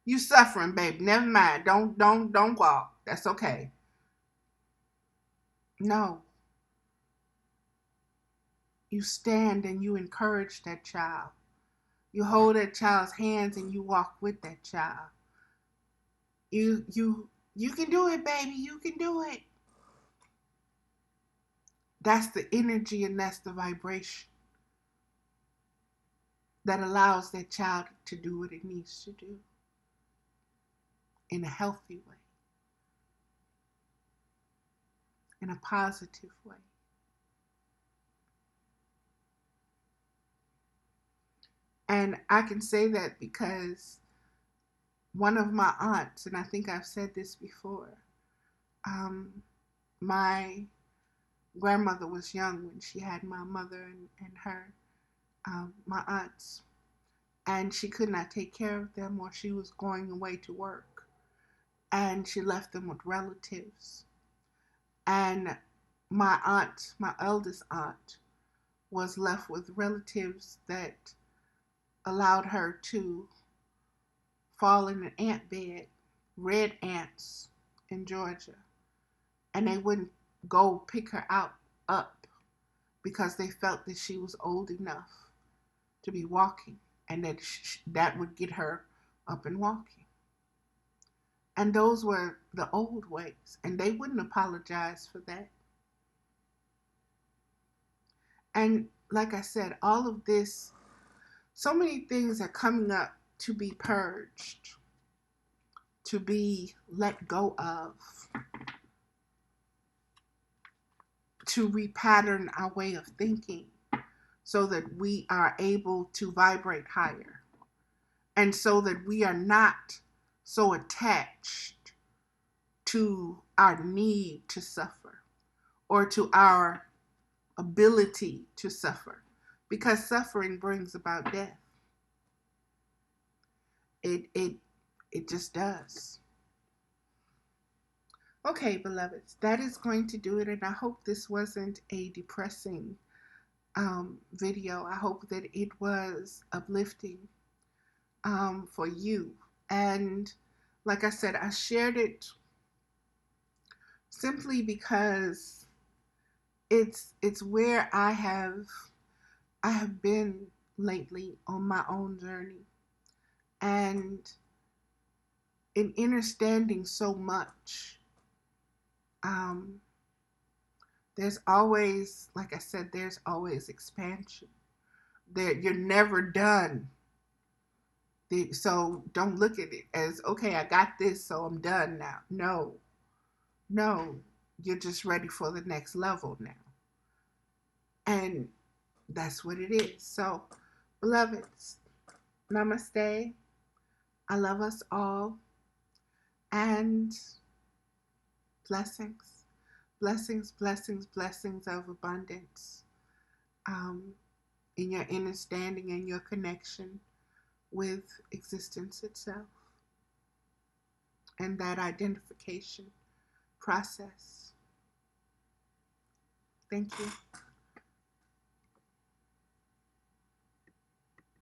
You suffering, baby. Never mind. Don't walk. That's okay. No. You stand and you encourage that child. You hold that child's hands and you walk with that child. You can do it, baby. You can do it. That's the energy and that's the vibration that allows that child to do what it needs to do in a healthy way, in a positive way. And I can say that because one of my aunts, and I think I've said this before, my grandmother was young when she had my mother and her, my aunts, and she could not take care of them or she was going away to work. And she left them with relatives. And my aunt, my eldest aunt, was left with relatives that allowed her to fall in an ant bed, red ants in Georgia. And they wouldn't go pick her up because they felt that she was old enough to be walking and that that would get her up and walking. And those were the old ways, and they wouldn't apologize for that. And like I said, all of this, so many things are coming up to be purged, to be let go of, to repattern our way of thinking so that we are able to vibrate higher and so that we are not so attached to our need to suffer or to our ability to suffer, because suffering brings about death. It just does. Okay, beloveds, that is going to do it, and I hope this wasn't a depressing video. I hope that it was uplifting for you. And like I said, I shared it simply because it's where I have been lately on my own journey, and in understanding so much, there's always, like I said, there's always expansion. There, you're never done. So don't look at it as, okay, I got this, so I'm done now. No, you're just ready for the next level now. And that's what it is. So, beloveds, namaste. I love us all. And blessings, blessings, blessings, blessings of abundance in your understanding and your connection with existence itself and that identification process. Thank you.